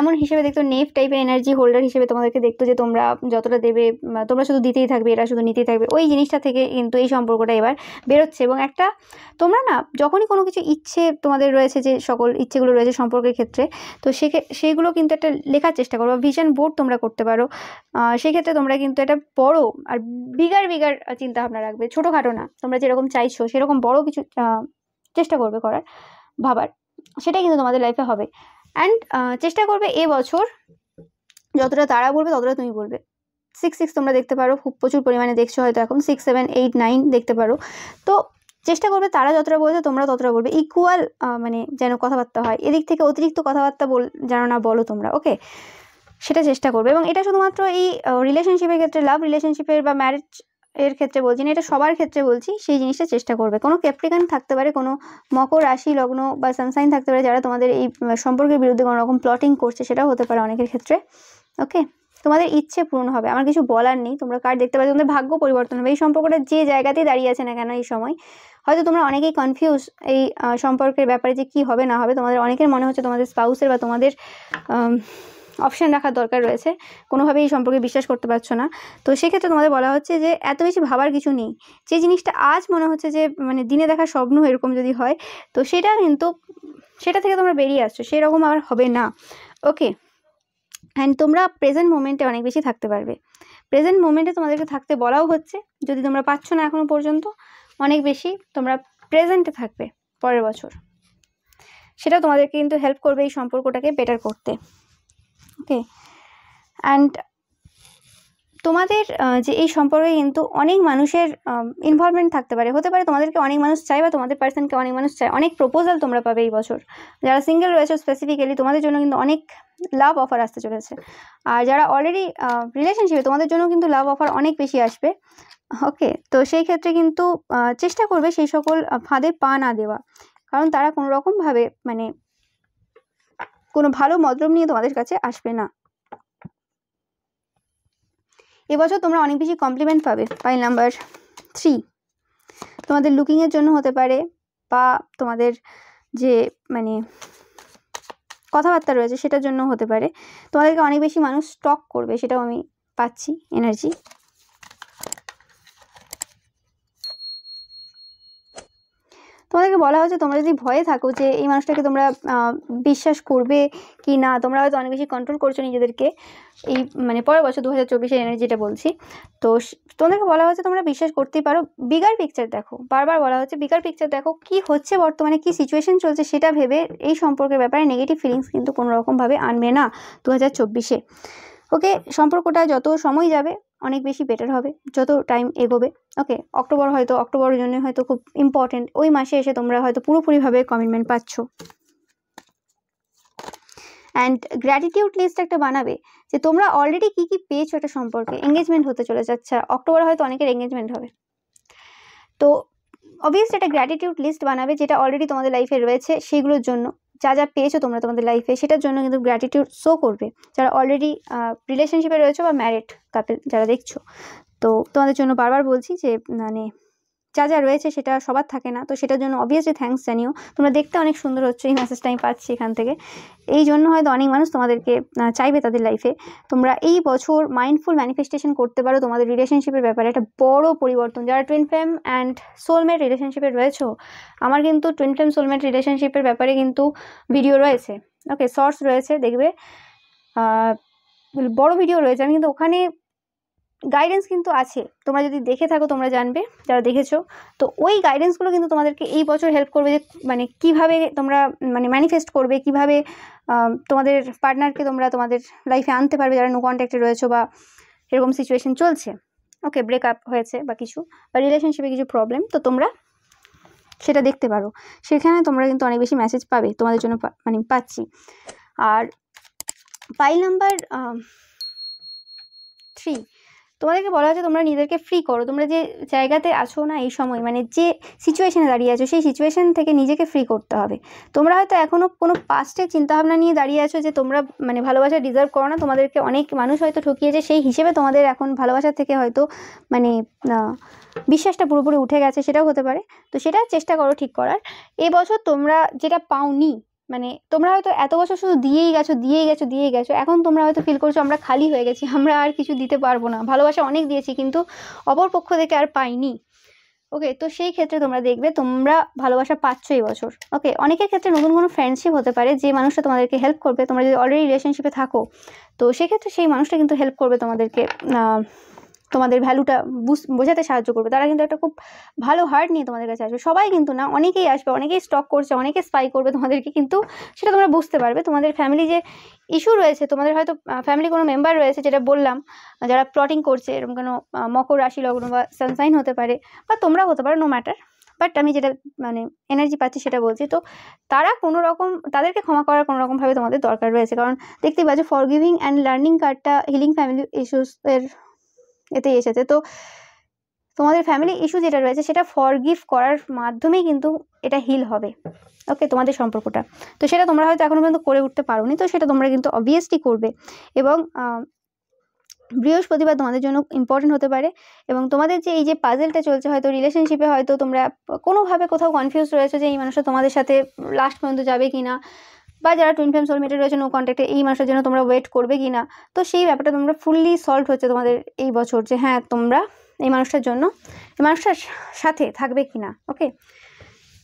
এমন হিসেবে দেখতো, নেফ টাইপের এনার্জি হোল্ডার হিসেবে তোমাদেরকে দেখতো, যে তোমরা যতটা দেবে তোমরা শুধু দিতেই থাকবে, এরা শুধু নিতেই থাকবে। ওই জিনিসটা থেকে কিন্তু এই সম্পর্কটা এবার বেরোচ্ছে। এবং একটা তোমরা না যখনই কোনো কিছু ইচ্ছে তোমাদের রয়েছে, যে সকল ইচ্ছেগুলো রয়েছে সম্পর্কের ক্ষেত্রে, তো সেইগুলো কিন্তু একটা লেখার চেষ্টা করো, ভিশন বোর্ড তোমরা করতে পারো। সেক্ষেত্রে তোমরা কিন্তু একটা বড় আর বিগার চিন্তা ভাবনা রাখবে, ছোটোখাটো না। তোমরা যেরকম চাইছো সেরকম বড় কিছু চেষ্টা করবে করার, ভাবার, সেটাই কিন্তু তোমাদের লাইফে হবে। অ্যান্ড চেষ্টা করবে এবছর যতটা তারা বলবে ততটা তুমি বলবে। 6 তোমরা দেখতে পারো, খুব প্রচুর পরিমাণে দেখছো হয়তো এখন, 6, 7, 8, 9 দেখতে পারো। তো চেষ্টা করবে তারা যতটা বলছে তোমরা ততটা বলবে, ইকুয়াল মানে যেন কথাবার্তা হয়, এদিক থেকে অতিরিক্ত কথাবার্তা যেন না বলো তোমরা। ওকে, সেটা চেষ্টা করবে। এবং এটা শুধুমাত্র এই রিলেশনশিপের ক্ষেত্রে, লাভ রিলেশনশিপের বা ম্যারেজ এর ক্ষেত্রে বলছি না, এটা সবার ক্ষেত্রে বলছি। সেই জিনিসটা চেষ্টা করবে। কোনো ক্যাপ্রিকান থাকতে পারে, কোনো মকর রাশি লগ্ন বা সানসাইন থাকতে পারে যারা তোমাদের এই সম্পর্কের বিরুদ্ধে কোনো রকম প্লটিং করছে, সেটাও হতে পারে অনেকের ক্ষেত্রে। ওকে, তোমাদের ইচ্ছে পূর্ণ হবে, আমার কিছু বলার নেই। তোমরা কার্ড দেখতে পাচ্ছ, তোমাদের ভাগ্য পরিবর্তন হবে। এই সম্পর্কটা যে জায়গাতেই দাঁড়িয়ে আছে না কেন এই সময়, হয়তো তোমরা অনেকেই কনফিউজ এই সম্পর্কের ব্যাপারে, যে কি হবে না হবে। তোমাদের অনেকের মনে হচ্ছে তোমাদের স্পাউসের বা তোমাদের অপশান রাখার দরকার রয়েছে, কোনোভাবেই এই সম্পর্কে বিশ্বাস করতে পারছো না। তো সেক্ষেত্রে তোমাদের বলা হচ্ছে যে এত বেশি ভাবার কিছু নেই। যে জিনিসটা আজ মনে হচ্ছে যে মানে দিনে দেখা স্বপ্ন এরকম যদি হয়, তো সেটা কিন্তু সেটা থেকে তোমরা বেরিয়ে আসছো, সেরকম আর হবে না। ওকে, অ্যান্ড তোমরা প্রেজেন্ট মোমেন্টে অনেক বেশি থাকতে পারবে। প্রেজেন্ট মোমেন্টে তোমাদেরকে থাকতে বলাও হচ্ছে, যদি তোমরা পাচ্ছ না এখনো পর্যন্ত, অনেক বেশি তোমরা প্রেজেন্টে থাকবে পরের বছর। সেটা তোমাদেরকে কিন্তু হেল্প করবে এই সম্পর্কটাকে বেটার করতে। ওকে, অ্যান্ড তোমাদের যে এই সম্পর্কে কিন্তু অনেক মানুষের ইনভলভমেন্ট থাকতে পারে, হতে পারে তোমাদেরকে অনেক মানুষ চায় বা তোমাদের পার্সনকে অনেক মানুষ চায়। অনেক প্রপোজাল তোমরা পাবে এই বছর। যারা সিঙ্গেল রয়েছে স্পেসিফিক্যালি তোমাদের জন্য কিন্তু অনেক লাভ অফার আসতে চলেছে। আর যারা অলরেডি রিলেশনশিপে, তোমাদের জন্য কিন্তু লাভ অফার অনেক বেশি আসবে। ওকে, তো সেই ক্ষেত্রে কিন্তু চেষ্টা করবে সেই সকল ফাঁদে পা না দেওয়া, কারণ তারা কোনো রকমভাবে মানে কোনো ভালো মতলব নিয়ে তোমাদের কাছে আসবে না। এবছর তোমরা অনেক বেশি কমপ্লিমেন্ট পাবে। পাইল নাম্বার 3 তোমাদের লুকিংয়ের জন্য হতে পারে, বা তোমাদের যে মানে কথাবার্তা রয়েছে সেটার জন্য হতে পারে। তোমাদেরকে অনেক বেশি মানুষ স্টক করবে, সেটাও আমি পাচ্ছি এনার্জি। তোমাদেরকে বলা হচ্ছে তোমরা যদি ভয়ে থাকো যে এই মানুষটাকে তোমরা বিশ্বাস করবে কি না, তোমরা হয়তো অনেক বেশি কন্ট্রোল করছো নিজেদেরকে এই মানে পরের বছর 2024-এর এনার্জিটা বলছি। তো তোমাদেরকে বলা হচ্ছে তোমরা বিশ্বাস করতেই পারো। বিগার পিকচার দেখো, বারবার বলা হচ্ছে বিগার পিকচার দেখো, কি হচ্ছে বর্তমানে, কি সিচুয়েশন চলছে সেটা ভেবে এই সম্পর্কের ব্যাপারে নেগেটিভ ফিলিংস কিন্তু কোনো রকমভাবে আনবে না 2024-এ। ওকে, সম্পর্কটা যত সময় যাবে অনেক বেশি বেটার হবে, যত টাইম এগোবে। ওকে, অক্টোবরের জন্য হয়তো খুব ইম্পর্টেন্ট, ওই মাসে এসে তোমরা হয়তো পুরোপুরিভাবে কমিটমেন্ট পাচ্ছ। অ্যান্ড গ্র্যাটিটিউড লিস্ট একটা বানাবে যে তোমরা অলরেডি কী কী পেয়েছো একটা সম্পর্কে। এঙ্গেজমেন্ট হতে চলেছে, আচ্ছা অক্টোবরে হয়তো অনেকের এঙ্গেজমেন্ট হবে, তো অবভিয়াসলি একটা গ্র্যাটিটিউড লিস্ট বানাবে যেটা অলরেডি তোমাদের লাইফে রয়েছে সেইগুলোর জন্য, যা যা পেয়েছো তোমরা তোমাদের লাইফে সেটার জন্য কিন্তু গ্র্যাটিটিউড শো করবে। যারা অলরেডি রিলেশনশিপে রয়েছে বা ম্যারিড কাপল যারা দেখছো, তো তোমাদের জন্য বারবার বলছি যে মানে যা যা রয়েছে সেটা সবার থাকে না, তো সেটার জন্য অবভিয়াসলি থ্যাঙ্কস জানিও। তোমরা দেখতে অনেক সুন্দর হচ্ছে, এই মেসেজটা আমি পাচ্ছি এখান থেকে। এই জন্য হয়তো অনেক মানুষ তোমাদেরকে চাইবে তাদের লাইফে। তোমরা এই বছর মাইন্ডফুল ম্যানিফেস্টেশন করতে পারো তোমাদের রিলেশনশিপের ব্যাপারে একটা বড় পরিবর্তন। যারা টুইন ফ্লেম অ্যান্ড সোলমেট রিলেশনশিপে রয়েছো, আমার কিন্তু টুইন ফ্লেম সোলমেট রিলেশনশিপের ব্যাপারে কিন্তু ভিডিও রয়েছে, ওকে, শর্টস রয়েছে, দেখবে বড় ভিডিও রয়েছে, আমি কিন্তু ওখানে গাইডেন্স কিন্তু আছে, তোমরা যদি দেখে থাকো তোমরা জানবে যারা দেখেছো। তো ওই গাইডেন্সগুলো কিন্তু তোমাদেরকে এই বছর হেল্প করবে যে মানে কীভাবে তোমরা মানে ম্যানিফেস্ট করবে, কীভাবে তোমাদের পার্টনারকে তোমরা তোমাদের লাইফে আনতে পারবে যারা নো কন্ট্যাক্টে রয়েছো বা এরকম সিচুয়েশন চলছে, ওকে, ব্রেকআপ হয়েছে বা কিছু, বা রিলেশনশিপে কিছু প্রবলেম, তো তোমরা সেটা দেখতে পারো। সেখানে তোমরা কিন্তু অনেক বেশি মেসেজ পাবে, তোমাদের জন্য মানে পাচ্ছি। আর পাইল নাম্বার 3, তোমাদেরকে বলা হচ্ছে তোমরা নিজেদেরকে ফ্রি করো। তোমরা যে জায়গাতে আছো না এই সময়, মানে যে সিচুয়েশনে দাঁড়িয়ে আছো সেই সিচুয়েশন থেকে নিজেকে ফ্রি করতে হবে। তোমরা হয়তো এখনও কোনো পাস্টের চিন্তাভাবনা নিয়ে দাঁড়িয়ে আছো যে তোমরা মানে ভালোবাসা ডিজার্ভ করো না, তোমাদেরকে অনেক মানুষ হয়তো ঠকিয়েছে, সেই হিসেবে তোমাদের এখন ভালোবাসার থেকে হয়তো মানে বিশ্বাসটা পুরোপুরি উঠে গেছে, সেটাও হতে পারে। তো সেটা চেষ্টা করো ঠিক করার। এবছর তোমরা যেটা পাওনি, মানে তোমরা হয়তো এত বছর শুধু দিয়েই গেছো, এখন তোমরা হয়তো ফিল করছো আমরা খালি হয়ে গেছি, আমরা আর কিছু দিতে পারবো না, ভালোবাসা অনেক দিয়েছি কিন্তু অপর পক্ষ থেকে আর পাইনি, ওকে। তো সেই ক্ষেত্রে তোমরা দেখবে তোমরা ভালোবাসা পাচ্ছ এই বছর, ওকে। অনেকের ক্ষেত্রে নতুন কোনো ফ্রেন্ডশিপ হতে পারে যে মানুষটা তোমাদেরকে হেল্প করবে। তোমরা যদি অলরেডি রিলেশনশিপে থাকো তো সেক্ষেত্রে সেই মানুষটা কিন্তু হেল্প করবে তোমাদেরকে, তোমাদের ভ্যালুটা বোঝাতে সাহায্য করবে। তারা কিন্তু একটা খুব ভালো হার্ট নিয়ে তোমাদের কাছে আসবে, সবাই কিন্তু না, অনেকেই আসবে, অনেকেই স্টক করছে, অনেকে স্পাই করবে তোমাদেরকে, কিন্তু সেটা তোমরা বুঝতে পারবে। তোমাদের ফ্যামিলি যে ইস্যু রয়েছে, তোমাদের হয়তো ফ্যামিলি কোনো মেম্বার রয়েছে, যেটা বললাম যারা প্লটিং করছে, এরকম কোনো মকর রাশি লগ্ন বা সানসাইন হতে পারে, বা তোমরাও হতে পারো, নো ম্যাটার, বাট আমি যেটা মানে এনার্জি পাচ্ছি সেটা বলছি। তো তারা কোনো রকম, তাদেরকে ক্ষমা করার কোনো রকমভাবে তোমাদের দরকার রয়েছে, কারণ দেখতেই পাচ্ছ ফরগিভিং অ্যান্ড লার্নিং কার্ডটা হিলিং ফ্যামিলি ইস্যুসের এতেই এসেছে। তো তোমাদের ফ্যামিলি ইস্যু যেটা রয়েছে সেটা ফরগিভ করার মাধ্যমেই কিন্তু এটা হিল হবে, ওকে, তোমাদের সম্পর্কটা। তো সেটা তোমরা হয়তো এখনো পর্যন্ত করে উঠতে পারোনি, তো সেটা তোমরা কিন্তু অবভিয়াসলি করবে। এবং বৃহস্পতিবার তোমাদের জন্য ইম্পর্টেন্ট হতে পারে। এবং তোমাদের যে এই যে পাজেলটা চলছে, হয়তো রিলেশনশিপে হয়তো তোমরা কোনোভাবে কোথাও কনফিউজ রয়েছে যে এই মানুষটা তোমাদের সাথে লাস্ট পর্যন্ত যাবে কি না, বা যারা টুইন ফ্লেম সোলমেটে রয়েছে নো কন্ট্যাক্টে, এই মানুষের জন্য তোমরা ওয়েট করবে কি না। তো সেই ব্যাপারটা তোমরা ফুললি সলভ হচ্ছে তোমাদের এই বছর, যে হ্যাঁ তোমরা এই মানুষটার জন্য, এই মানুষটার সাথে থাকবে কি না, ওকে।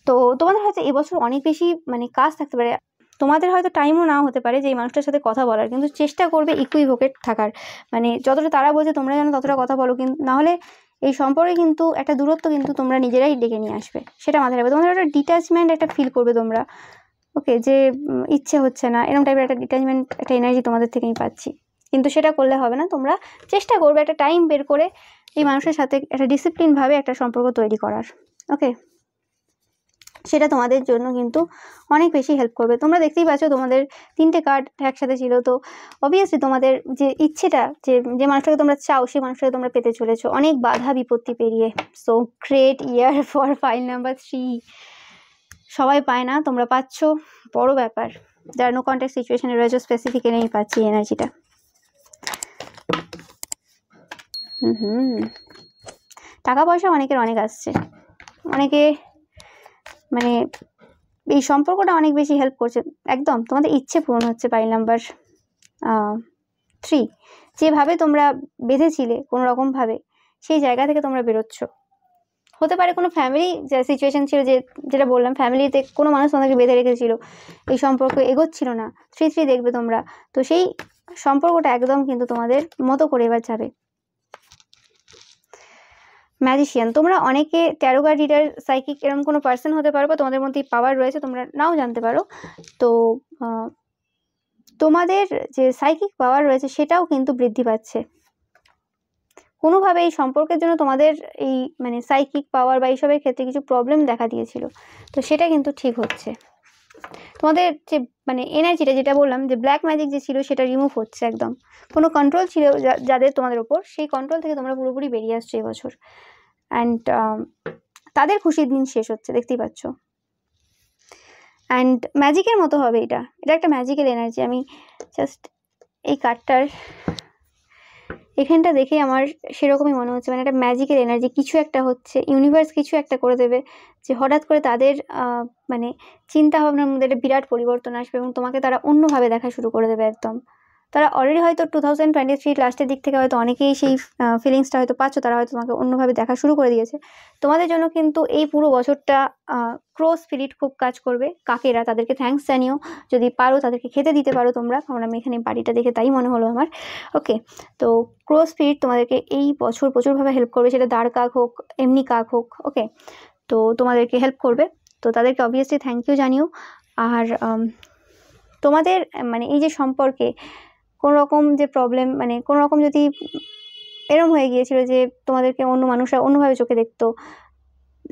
তো তোমাদের হয়তো এবছর অনেক বেশি মানে কাজ থাকতে পারে, তোমাদের হয়তো টাইমও নাও হতে পারে যে এই মানুষটার সাথে কথা বলার, কিন্তু চেষ্টা করবে ইকুইভোকেট থাকার, মানে যতটা তারা বলছে তোমরা যেন ততটা কথা বলো, কিন্তু নাহলে এই সম্পর্কে কিন্তু একটা দূরত্ব কিন্তু তোমরা নিজেরাই ডেকে নিয়ে আসবে, সেটা মাথায় রাখবে। তোমাদের একটা ডিট্যাচমেন্ট একটা ফিল করবে তোমরা, ওকে, যে ইচ্ছে হচ্ছে না, এরকম টাইপের একটা ডিট্যাচমেন্ট, একটা এনার্জি তোমাদের থেকেই পাচ্ছি। কিন্তু সেটা করলে হবে না, তোমরা চেষ্টা করবে একটা টাইম বের করে এই মানুষের সাথে একটা ডিসিপ্লিনভাবে একটা সম্পর্ক তৈরি করার, ওকে। সেটা তোমাদের জন্য কিন্তু অনেক বেশি হেল্প করবে। তোমরা দেখতেই পাচ্ছ তোমাদের 3টে কার্ড একসাথে ছিল, তো অবভিয়াসলি তোমাদের যে ইচ্ছেটা, যে মানুষটাকে তোমরা চাও সেই মানুষটাকে তোমরা পেতে চলেছো অনেক বাধা বিপত্তি পেরিয়ে। So great year for pile number 3। সবাই পায় না, তোমরা পাচ্ছ, বড় ব্যাপার। যারা নো কন্ট্যাক্ট সিচুয়েশনে রয়েছে স্পেসিফিক্যালি আমি পাচ্ছি এনার্জিটা। টাকা পয়সা অনেকের অনেক আসছে, অনেকে মানে এই সম্পর্কটা অনেক বেশি হেল্প করছে, একদম তোমাদের ইচ্ছে পূরণ হচ্ছে। পাইল নাম্বার 3, যেভাবে তোমরা বেঁধেছিলে কোনো রকমভাবে সেই জায়গা থেকে তোমরা বেরোচ্ছ। হতে পারে কোনো ফ্যামিলি যে সিচুয়েশন ছিল, যেটা বললাম ফ্যামিলিতে কোনো মানুষ তোমাদেরকে বেঁধে রেখেছিল, এই সম্পর্ক এগোচ্ছিল না, 3 দেখবে তোমরা। তো সেই সম্পর্কটা একদম কিন্তু তোমাদের মতো করে এবার যাবে। ম্যাজিশিয়ান, তোমরা অনেকে ট্যারো কার্ড রিডার, সাইকিক এরকম কোনো পার্সন হতে পারো, বা তোমাদের মধ্যে পাওয়ার রয়েছে, তোমরা নাও জানতে পারো। তো তোমাদের যে সাইকিক পাওয়ার রয়েছে সেটাও কিন্তু বৃদ্ধি পাচ্ছে। কোনোভাবে এই সম্পর্কের জন্য তোমাদের এই মানে সাইকিক পাওয়ার বা এইসবের ক্ষেত্রে কিছু প্রবলেম দেখা দিয়েছিল, তো সেটা কিন্তু ঠিক হচ্ছে, তোমাদের যে মানে এনার্জিটা, যেটা বললাম যে ব্ল্যাক ম্যাজিক যে ছিল সেটা রিমুভ হচ্ছে একদম। কোনো কন্ট্রোল ছিল যাদের তোমাদের ওপর, সেই কন্ট্রোল থেকে তোমরা পুরোপুরি বেরিয়ে আসছো এবছর। অ্যান্ড তাদের খুশির দিন শেষ হচ্ছে, দেখতেই পাচ্ছ। অ্যান্ড ম্যাজিকের মতো হবে এটা একটা ম্যাজিক্যাল এনার্জি। আমি জাস্ট এই কার্ডটার এখানটা দেখে আমার সেরকমই মনে হচ্ছে, মানে একটা ম্যাজিক্যাল এনার্জি, কিছু একটা হচ্ছে, ইউনিভার্স কিছু একটা করে দেবে, যে হঠাৎ করে তাদের মানে চিন্তা ভাবনার মধ্যে একটা বিরাট পরিবর্তন আসবে এবং তোমাকে তারা অন্যভাবে দেখা শুরু করে দেবে একদম। তারা অলরেডি হয়তো 2023 লাস্টের দিক থেকে হয়তো অনেকেই সেই ফিলিংসটা হয়তো পাচ্ছ, তারা হয়তো তোমাকে অন্যভাবে দেখা শুরু করে দিয়েছে। তোমাদের জন্য কিন্তু এই পুরো বছরটা ক্রো স্পিরিট খুব কাজ করবে। কাকেরা, তাদেরকে থ্যাঙ্কস জানিও, যদি পারো তাদেরকে খেতে দিতে পারো তোমরা, কারণ আমি এখানে বাড়িটা দেখে তাই মনে হলো আমার। ওকে, তো ক্রো স্পিরিট তোমাদেরকে এই বছর প্রচুরভাবে হেল্প করবে, সেটা দাঁড় কাক হোক, এমনি কাক হোক। ওকে, তো তোমাদেরকে হেল্প করবে, তো তাদেরকে অবভিয়াসলি থ্যাংক ইউ জানিও। আর তোমাদের মানে এই যে সম্পর্কে কোনো রকম যে প্রবলেম, মানে কোনো রকম যদি এরম হয়ে গিয়েছিল যে তোমাদেরকে অন্য মানুষরা অন্যভাবে চোখে দেখতো,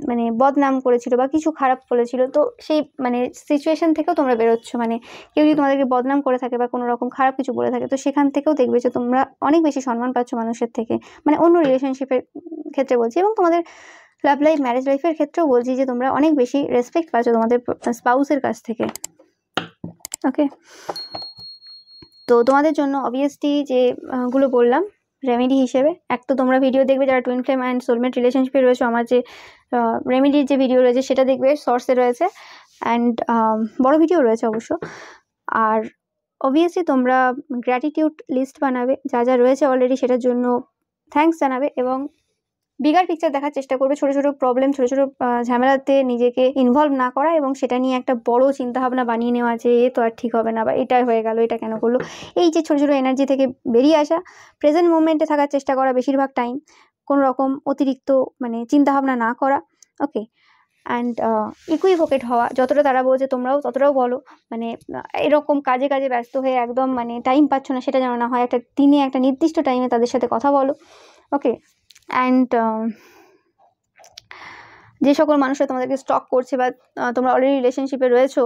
মানে বদনাম করেছিল বা কিছু খারাপ বলেছিল, তো সেই মানে সিচুয়েশন থেকেও তোমরা বেরোচ্ছ। মানে কেউ যদি তোমাদেরকে বদনাম করে থাকে বা কোনো রকম খারাপ কিছু বলে থাকে, তো সেখান থেকেও দেখবে যে তোমরা অনেক বেশি সম্মান পাচ্ছ মানুষের থেকে, মানে অন্য রিলেশনশিপের ক্ষেত্রে বলছি, এবং তোমাদের লাভ লাইফ, ম্যারেজ লাইফের ক্ষেত্রেও বলছি যে তোমরা অনেক বেশি রেসপেক্ট পাচ্ছ তোমাদের স্পাউসের কাছ থেকে। ওকে, তো তোমাদের জন্য অবভিয়াসলি যে গুলো বললাম রেমেডি হিসেবে, এক তো তোমরা ভিডিও দেখবে যারা টুইন ফ্লেম অ্যান্ড সোলমেট রিলেশনশিপে রয়েছে, আমার যে রেমেডির যে ভিডিও রয়েছে সেটা দেখবে, শর্টসে রয়েছে, অ্যান্ড বড় ভিডিও রয়েছে অবশ্য। আর অবভিয়াসলি তোমরা গ্র্যাটিটিউড লিস্ট বানাবে, যা যা রয়েছে অলরেডি সেটার জন্য থ্যাঙ্কস জানাবে, এবং বিগার পিকচার দেখার চেষ্টা করবে, ছোটো ছোটো প্রবলেম, ছোটো ছোটো ঝামেলাতে নিজেকে ইনভলভ না করা, এবং সেটা নিয়ে একটা বড় চিন্তাভাবনা বানিয়ে নেওয়া যে এ তো আর ঠিক হবে না, বা এটাই হয়ে গেল, এটা কেন করলো। এই যে ছোটো ছোটো এনার্জি থেকে বেরিয়ে আসা, প্রেজেন্ট মোমেন্টে থাকার চেষ্টা করা বেশিরভাগ টাইম, কোনো রকম অতিরিক্ত মানে চিন্তাভাবনা না করা। ওকে, অ্যান্ড ইকুইভোকেট হওয়া, যতটা তারা বলছে তোমরাও ততটাও বলো, মানে এরকম কাজে কাজে ব্যস্ত হয়ে একদম মানে টাইম পাচ্ছ না সেটা যেন না হয়, একটা দিনে একটা নির্দিষ্ট টাইমে তাদের সাথে কথা বলো। ওকে, অ্যান্ড যে সকল মানুষরা তোমাদেরকে স্টক করছে বা তোমরা অলরেডি রিলেশনশিপে রয়েছো,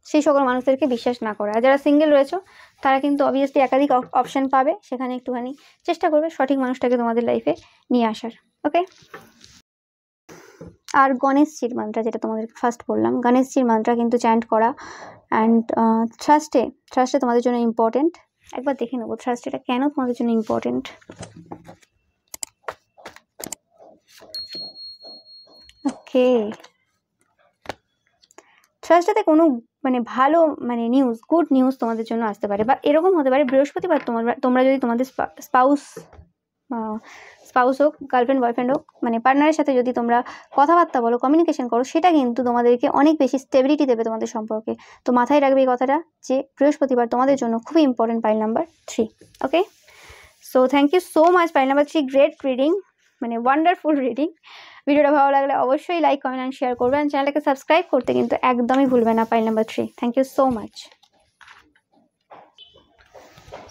সেই সকল মানুষদেরকে বিশ্বাস না করা। আর যারা সিঙ্গেল রয়েছো তারা কিন্তু অবভিয়াসলি একাধিক অপশান পাবে, সেখানে একটুখানি চেষ্টা করবে সঠিক মানুষটাকে তোমাদের লাইফে নিয়ে আসার। ওকে, আর গণেশজির মান্ত্রা, যেটা তোমাদের ফার্স্ট বললাম, গণেশজির মান্ত্রা কিন্তু চ্যান্ট করা, অ্যান্ড থ্রাস্টে তোমাদের জন্য ইম্পর্টেন্ট। একবার দেখে নেবো থ্রাস্টেটা কেন তোমাদের জন্য ইম্পর্টেন্ট। ওকে, থার্সডেতে কোনো মানে ভালো মানে নিউজ, গুড নিউজ তোমাদের জন্য আসতে পারে, বা এরকম হতে পারে বৃহস্পতিবার তোমরা যদি তোমাদের স্পাউস হোক, গার্লফ্রেন্ড বয়ফ্রেন্ড হোক, মানে পার্টনারের সাথে যদি তোমরা কথাবার্তা বলো, কমিউনিকেশন করো, সেটা কিন্তু তোমাদেরকে অনেক বেশি স্টেবিলিটি দেবে তোমাদের সম্পর্কে। তো মাথায় রাখবে এই কথাটা, যে বৃহস্পতিবার তোমাদের জন্য খুবই important, pile number 3। Okay, so thank you so much pile number 3, great reading, মানে ওয়ান্ডারফুল রিডিং। ভিডিওটা ভালো লাগলে অবশ্যই লাইক, কমেন্ট অ্যান্ড শেয়ার করবেন, চ্যানেলটাকে সাবস্ক্রাইব করতে কিন্তু একদমই ভুলবেন না। Pile number 3, thank you so much.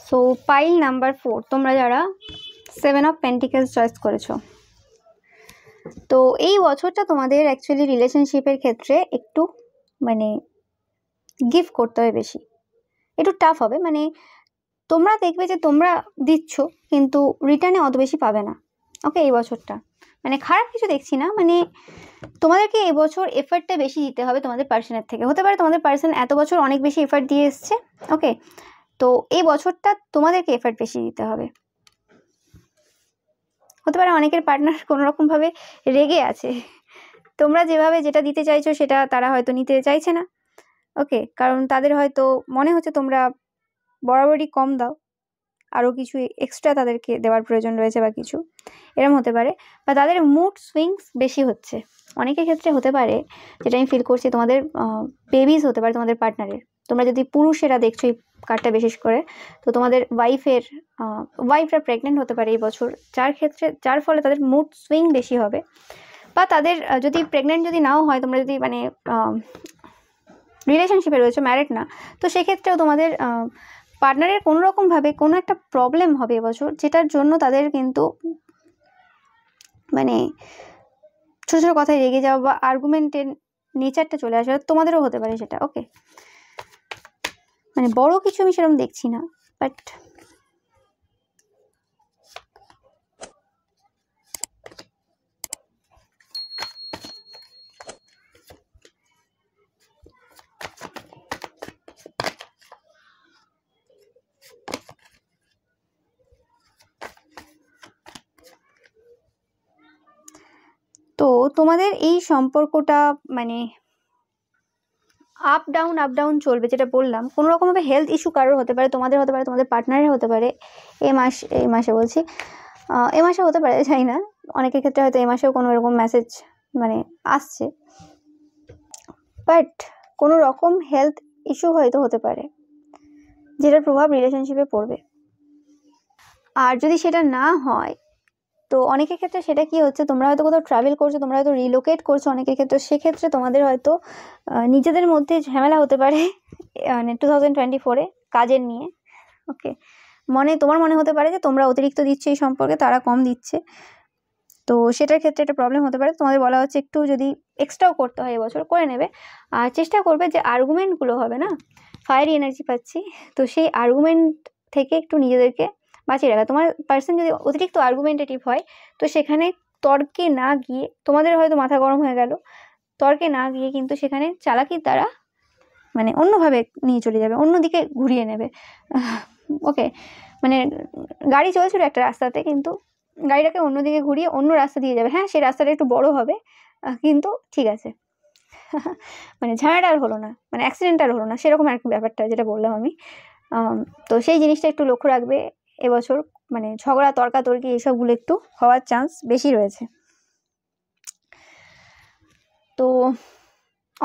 So pile number 4, তোমরা যারা 7 অফ পেন্টিকেলস চয়েস করেছো, তো এই বছরটা তোমাদের অ্যাকচুয়ালি রিলেশনশিপের ক্ষেত্রে একটু মানে গিফট করতে হবে বেশি, একটু টাফ হবে। মানে তোমরা দেখবে যে তোমরা দিচ্ছ কিন্তু রিটার্নে অত বেশি পাবে না। ওকে, এই বছরটা মানে খারাপ কিছু দেখছি না, মানে তোমাদেরকে এবছর এফার্টটা বেশি দিতে হবে তোমাদের পার্সনের থেকে। হতে পারে তোমাদের পার্সন এত বছর অনেক বেশি এফার্ট দিয়ে এসছে, ওকে, তো এই বছরটা তোমাদেরকে এফার্ট বেশি দিতে হবে। হতে পারে অনেকের পার্টনার কোনো রকমভাবে রেগে আছে, তোমরা যেভাবে যেটা দিতে চাইছো সেটা তারা হয়তো নিতে চাইছে না। ওকে, কারণ তাদের হয়তো মনে হচ্ছে তোমরা বরাবরই কম দাও, আরও কিছু এক্সট্রা তাদেরকে দেওয়ার প্রয়োজন রয়েছে বা কিছু এরম হতে পারে, বা তাদের মুড সুইংস বেশি হচ্ছে। অনেকের ক্ষেত্রে হতে পারে, যেটা আমি ফিল করছি, তোমাদের বেবিজ হতে পারে তোমাদের পার্টনারের। তোমরা যদি পুরুষেরা দেখছো এই কার্ডটা বিশেষ করে, তো তোমাদের ওয়াইফরা প্রেগনেন্ট হতে পারে এই বছর, যার ফলে তাদের মুড সুইং বেশি হবে। বা তাদের যদি প্রেগনেন্ট যদি নাও হয়, তোমরা যদি মানে রিলেশনশিপে রয়েছো, ম্যারিড না, তো সেক্ষেত্রেও তোমাদের পার্টনারের কোনো রকমভাবে কোনো একটা প্রবলেম হবে এবছর, যেটার জন্য তাদের কিন্তু মানে ছোটো ছোটো কথায় রেগে যাওয়া বা আর্গুমেন্টের নেচারটা চলে আসবে, তোমাদেরও হতে পারে সেটা। ওকে, মানে বড় কিছু আমি সেরকম দেখছি না, বাট তো তোমাদের এই সম্পর্কটা মানে আপ ডাউন চলবে, যেটা বললাম। কোনো রকমভাবে হেলথ ইস্যু কারোর হতে পারে, তোমাদের হতে পারে, তোমাদের পার্টনারের হতে পারে। এই মাসে বলছি, এ মাসে হতে পারে, জানি না, অনেকের ক্ষেত্রে হয়তো এ মাসেও কোনো এরকম মেসেজ মানে আসছে, বাট কোনো রকম হেলথ ইস্যু হয়তো হতে পারে, যেটার প্রভাব রিলেশনশিপে পড়বে। আর যদি সেটা না হয়, তো অনেকের ক্ষেত্রে সেটা কি হচ্ছে, তোমরা হয়তো কোথাও ট্রাভেল করছো, তোমরা হয়তো রিলোকেট করছো অনেকের ক্ষেত্রে, সেক্ষেত্রে তোমাদের হয়তো নিজেদের মধ্যে ঝামেলা হতে পারে মানে 2024-এ কাজের নিয়ে। ওকে, তোমার মনে হতে পারে যে তোমরা অতিরিক্ত দিচ্ছ এই সম্পর্কে, তারা কম দিচ্ছে, তো সেটার ক্ষেত্রে একটা প্রবলেম হতে পারে। তোমাদের বলা হচ্ছে একটু যদি এক্সট্রাও করতে হয় এবছর করে নেবে, আর চেষ্টা করবে যে আর্গুমেন্টগুলো হবে না, ফায়ারি এনার্জি পাচ্ছি, তো সেই আর্গুমেন্ট থেকে একটু নিজেদেরকে বাঁচিয়ে রাখা। তোমার পার্সন যদি অতিরিক্ত আর্গুমেন্টেটিভ হয়, তো সেখানে তর্কে না গিয়ে, তোমাদের হয়তো মাথা গরম হয়ে গেল, তর্কে না গিয়ে কিন্তু সেখানে চালাকির দ্বারা মানে অন্যভাবে নিয়ে চলে যাবে, অন্যদিকে ঘুরিয়ে নেবে। ওকে, মানে গাড়ি চলছিল একটা রাস্তাতে, কিন্তু গাড়িটাকে অন্যদিকে ঘুরিয়ে অন্য রাস্তা দিয়ে যাবে। হ্যাঁ, সেই রাস্তাটা একটু বড় হবে, কিন্তু ঠিক আছে। মানে ঝামেলাটা আর হলো না, মানে অ্যাক্সিডেন্ট আর হলো না, সেরকম আর কি ব্যাপারটা যেটা বললাম আমি। তো সেই জিনিসটা একটু লক্ষ্য রাখবে এবছর, মানে ঝগড়া তর্কাতর্কি এইসবগুলো একটু হওয়ার চান্স বেশি রয়েছে। তো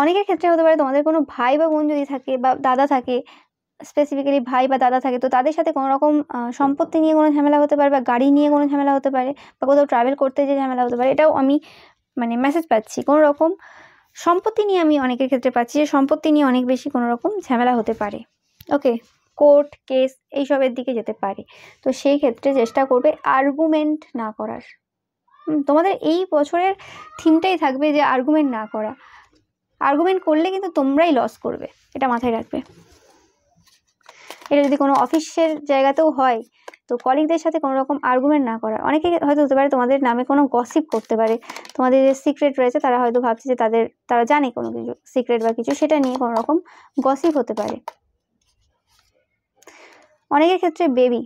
অনেকের ক্ষেত্রে হতে পারে তোমাদের কোনো ভাই বা বোন যদি থাকে, বা দাদা থাকে, স্পেসিফিক্যালি ভাই বা দাদা থাকে, তো তাদের সাথে কোনো রকম সম্পত্তি নিয়ে কোনো ঝামেলা হতে পারে, বা গাড়ি নিয়ে কোনো ঝামেলা হতে পারে, বা কোথাও ট্রাভেল করতে যে ঝামেলা হতে পারে। এটাও আমি মানে মেসেজ পাচ্ছি, কোনো রকম সম্পত্তি নিয়ে আমি অনেকের ক্ষেত্রে পাচ্ছি যে সম্পত্তি নিয়ে অনেক বেশি কোনো রকম ঝামেলা হতে পারে। ওকে, কোর্ট কেস এইসবের দিকে যেতে পারে, তো সেই ক্ষেত্রে চেষ্টা করবে আর্গুমেন্ট না করার। তোমাদের এই বছরের থিমটাই থাকবে যে আর্গুমেন্ট না করা। আর্গুমেন্ট করলে কিন্তু তোমরাই লস করবে, এটা মাথায় রাখবে। এটা যদি কোনো অফিসের জায়গাতেও হয়, তো কলিগদের সাথে কোনো রকম আর্গুমেন্ট না করা। অনেকে হয়তো হতে পারে তোমাদের নামে কোনো গসিপ করতে পারে, তোমাদের যে সিক্রেট রয়েছে তারা হয়তো ভাবছে যে তারা জানে কোনো কিছু সিক্রেট বা কিছু, সেটা নিয়ে কোনো রকম গসিপ হতে পারে। অনেকের ক্ষেত্রে বেবি,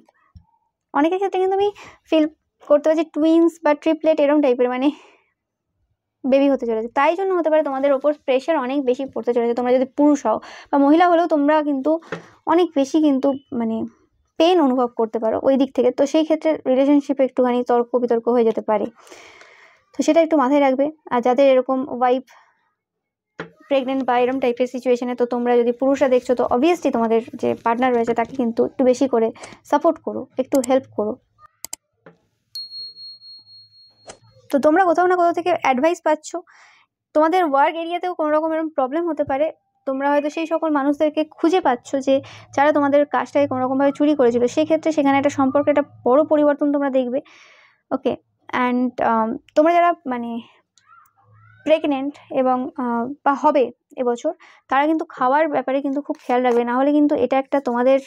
অনেকের ক্ষেত্রে কিন্তু আমি ফিল করতে পারছি টুইন্স বা ট্রিপলেট এরকম টাইপের, মানে বেবি হতে চলেছে। তাই জন্য হতে পারে তোমাদের ওপর প্রেশার অনেক বেশি পড়তে চলেছে। তোমরা যদি পুরুষ হও বা মহিলা হলেও তোমরা কিন্তু অনেক বেশি কিন্তু মানে পেন অনুভব করতে পারো ওই দিক থেকে। তো সেই ক্ষেত্রে রিলেশনশিপে একটুখানি তর্ক বিতর্ক হয়ে যেতে পারে, তো সেটা একটু মাথায় রাখবে। আর যাদের এরকম ওয়াইফ প্রেগনেন্ট বা এরকম টাইপের সিচুয়েশনে, তো তোমরা যদি পুরুষরা দেখছো, তো অবভিয়াসলি তোমাদের যে পার্টনার রয়েছে তাকে কিন্তু একটু বেশি করে সাপোর্ট করো, একটু হেল্প করো। তো তোমরা কোথাও না কোথাও থেকে অ্যাডভাইস পাচ্ছ। তোমাদের ওয়ার্ক এরিয়াতেও কোনো রকম এরকম প্রবলেম হতে পারে, তোমরা হয়তো সেই সকল মানুষদেরকে খুঁজে পাচ্ছ যে যারা তোমাদের কাজটাকে কোনো রকমভাবে চুরি করেছিল। সেই ক্ষেত্রে সেখানে একটা সম্পর্কে একটা বড় পরিবর্তন তোমরা দেখবে। ওকে, অ্যান্ড তোমরা যারা মানে প্রেগনেন্ট এবং বা হবে এবছর, তারা কিন্তু খাওয়ার ব্যাপারে কিন্তু খুব খেয়াল রাখবে, না হলে কিন্তু এটা একটা তোমাদের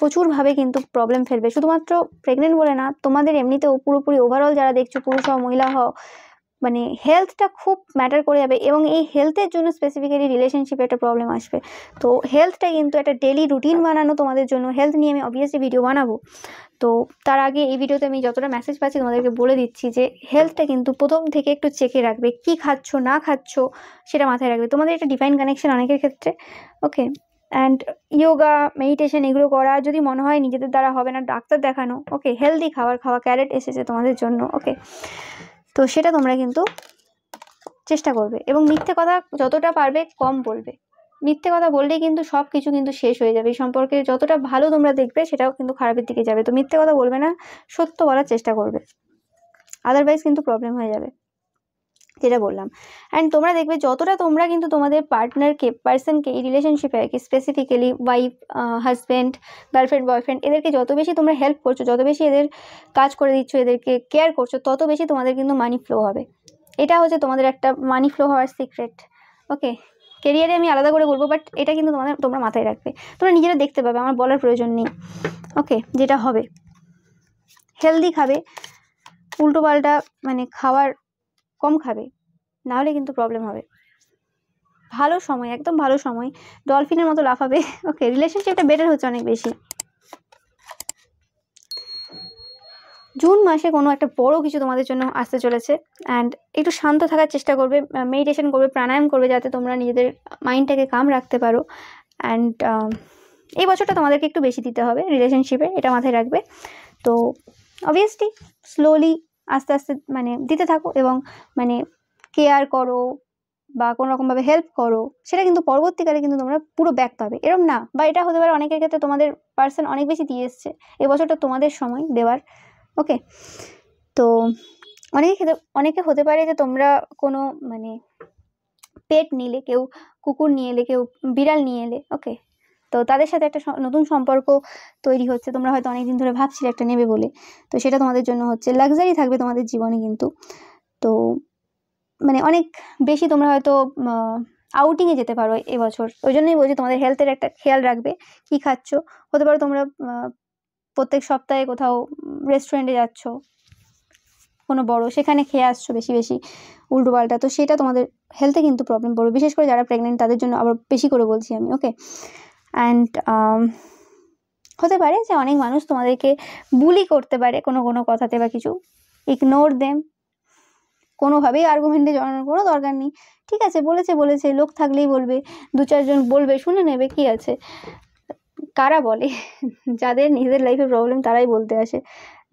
প্রচুরভাবে কিন্তু প্রবলেম ফেলবে। শুধুমাত্র প্রেগনেন্ট বলে না, তোমাদের এমনিতেও পুরোপুরি ওভারঅল যারা দেখছো, পুরুষ হও মহিলা হও, মানে হেলথটা খুব ম্যাটার করে যাবে। এবং এই হেলথের জন্য স্পেসিফিক্যালি রিলেশনশিপে একটা প্রবলেম আসবে। তো হেলথটা কিন্তু একটা ডেলি রুটিন বানানো তোমাদের জন্য। হেলথ নিয়ে আমি অবভিয়াসলি ভিডিও বানাবো, তো তার আগে এই ভিডিওতে আমি যতটা মেসেজ পাচ্ছি তোমাদেরকে বলে দিচ্ছি যে হেলথটা কিন্তু প্রথম থেকে একটু চেকে রাখবে, কি খাচ্ছ না খাচ্ছ সেটা মাথায় রাখবে। তোমাদের একটা ডিভাইন কানেকশন অনেকের ক্ষেত্রে। ওকে, অ্যান্ড ইয়োগা মেডিটেশন এগুলো করা, যদি মনে হয় নিজেদের দ্বারা হবে না, ডাক্তার দেখানো। ওকে, হেলদি খাবার খাওয়া, ক্যারেট এসেছে তোমাদের জন্য। ওকে, তো সেটা তোমরা কিন্তু চেষ্টা করবে, এবং মিথ্যে কথা যতটা পারবে কম বলবে। মিথ্যে কথা বললেই কিন্তু সব কিছু কিন্তু শেষ হয়ে যাবে। এই সম্পর্কে যতটা ভালো তোমরা দেখবে, সেটাও কিন্তু খারাপের দিকে যাবে। তো মিথ্যে কথা বলবে না, সত্য বলার চেষ্টা করবে, আদারওয়াইজ কিন্তু প্রবলেম হয়ে যাবে, যেটা বললাম। অ্যান্ড তোমরা দেখবে যতটা তোমরা কিন্তু তোমাদের পার্সনকে এই রিলেশনশিপে আর কি, specifically wife, husband, girlfriend, boyfriend, এদেরকে যত বেশি তোমরা হেল্প করছো, যত বেশি এদের কাজ করে দিচ্ছ, এদেরকে কেয়ার করছো, তত বেশি তোমাদের কিন্তু মানি ফ্লো হবে। এটা হচ্ছে তোমাদের একটা মানি ফ্লো হওয়ার সিক্রেট। ওকে, কেরিয়ারে আমি আলাদা করে বলবো, বাট এটা কিন্তু তোমরা মাথায় রাখবে, তোমরা নিজেরা দেখতে পাবে, আমার বলার প্রয়োজন নেই। ওকে, যেটা হবে হেলদি খাবে, উল্টো পাল্টা মানে খাওয়ার কম খাবে, নাহলে কিন্তু প্রবলেম হবে। ভালো সময়, একদম ভালো সময়, ডলফিনের মতো লাফাবে। ওকে, রিলেশনশিপটা বেটার হচ্ছে অনেক বেশি। জুন মাসে কোনো একটা বড় কিছু তোমাদের জন্য আসতে চলেছে, অ্যান্ড একটু শান্ত থাকার চেষ্টা করবে, মেডিটেশন করবে, প্রাণায়াম করবে, যাতে তোমরা নিজেদের মাইন্ডটাকে কাম রাখতে পারো। অ্যান্ড এই বছরটা তোমাদেরকে একটু বেশি দিতে হবে রিলেশনশিপে, এটা মাথায় রাখবে। তো অবভিয়াসলি স্লোলি আস্তে আস্তে মানে দিতে থাকো, এবং মানে কেয়ার করো বা কোনো রকমভাবে হেল্প করো, সেটা কিন্তু পরবর্তীকালে কিন্তু তোমরা পুরো ব্যাক পাবে, এরম না। বা এটা হতে পারে অনেকের ক্ষেত্রে তোমাদের পার্সন অনেক বেশি দিয়ে এসছে, এবছরটা তোমাদের সময় দেওয়ার। ওকে, তো অনেকে হতে পারে যে তোমরা কোনো মানে পেট নিলে, কেউ কুকুর নিয়ে এলে, কেউ বিড়াল নিয়ে এলে। ওকে, তো তাদের সাথে একটা নতুন সম্পর্ক তৈরি হচ্ছে, তোমরা হয়তো অনেকদিন ধরে ভাবছিলে একটা নেবে বলে, তো সেটা তোমাদের জন্য হচ্ছে, লাক্সারি থাকবে তোমাদের জীবনে কিন্তু। তো মানে অনেক বেশি তোমরা হয়তো আউটিংয়ে যেতে পারো এবছর, ওই জন্যই বলছি তোমাদের হেলথের একটা খেয়াল রাখবে, কি খাচ্ছ। হতে পারে তোমরা প্রত্যেক সপ্তাহে কোথাও রেস্টুরেন্টে যাচ্ছ কোনো বড়, সেখানে খেয়ে আসছো বেশি বেশি উল্টো পাল্টা, তো সেটা তোমাদের হেলথে কিন্তু প্রবলেম পড়বে, বিশেষ করে যারা প্রেগনেন্ট তাদের জন্য আবার বেশি করে বলছি আমি। ওকে, অ্যান্ড হতে পারে যে অনেক মানুষ তোমাদেরকে বুলি করতে পারে কোনো কোনো কথাতে বা কিছু, ইগনোর দেম, কোনোভাবেই আর্গুমেন্টে জড়ানোর কোনো দরকার নেই। ঠিক আছে, বলেছে, লোক থাকলেই বলবে, দু চারজন বলবে, শুনে নেবে, কি আছে। কারা বলে? যাদের নিজেদের লাইফে প্রবলেম তারাই বলতে আসে,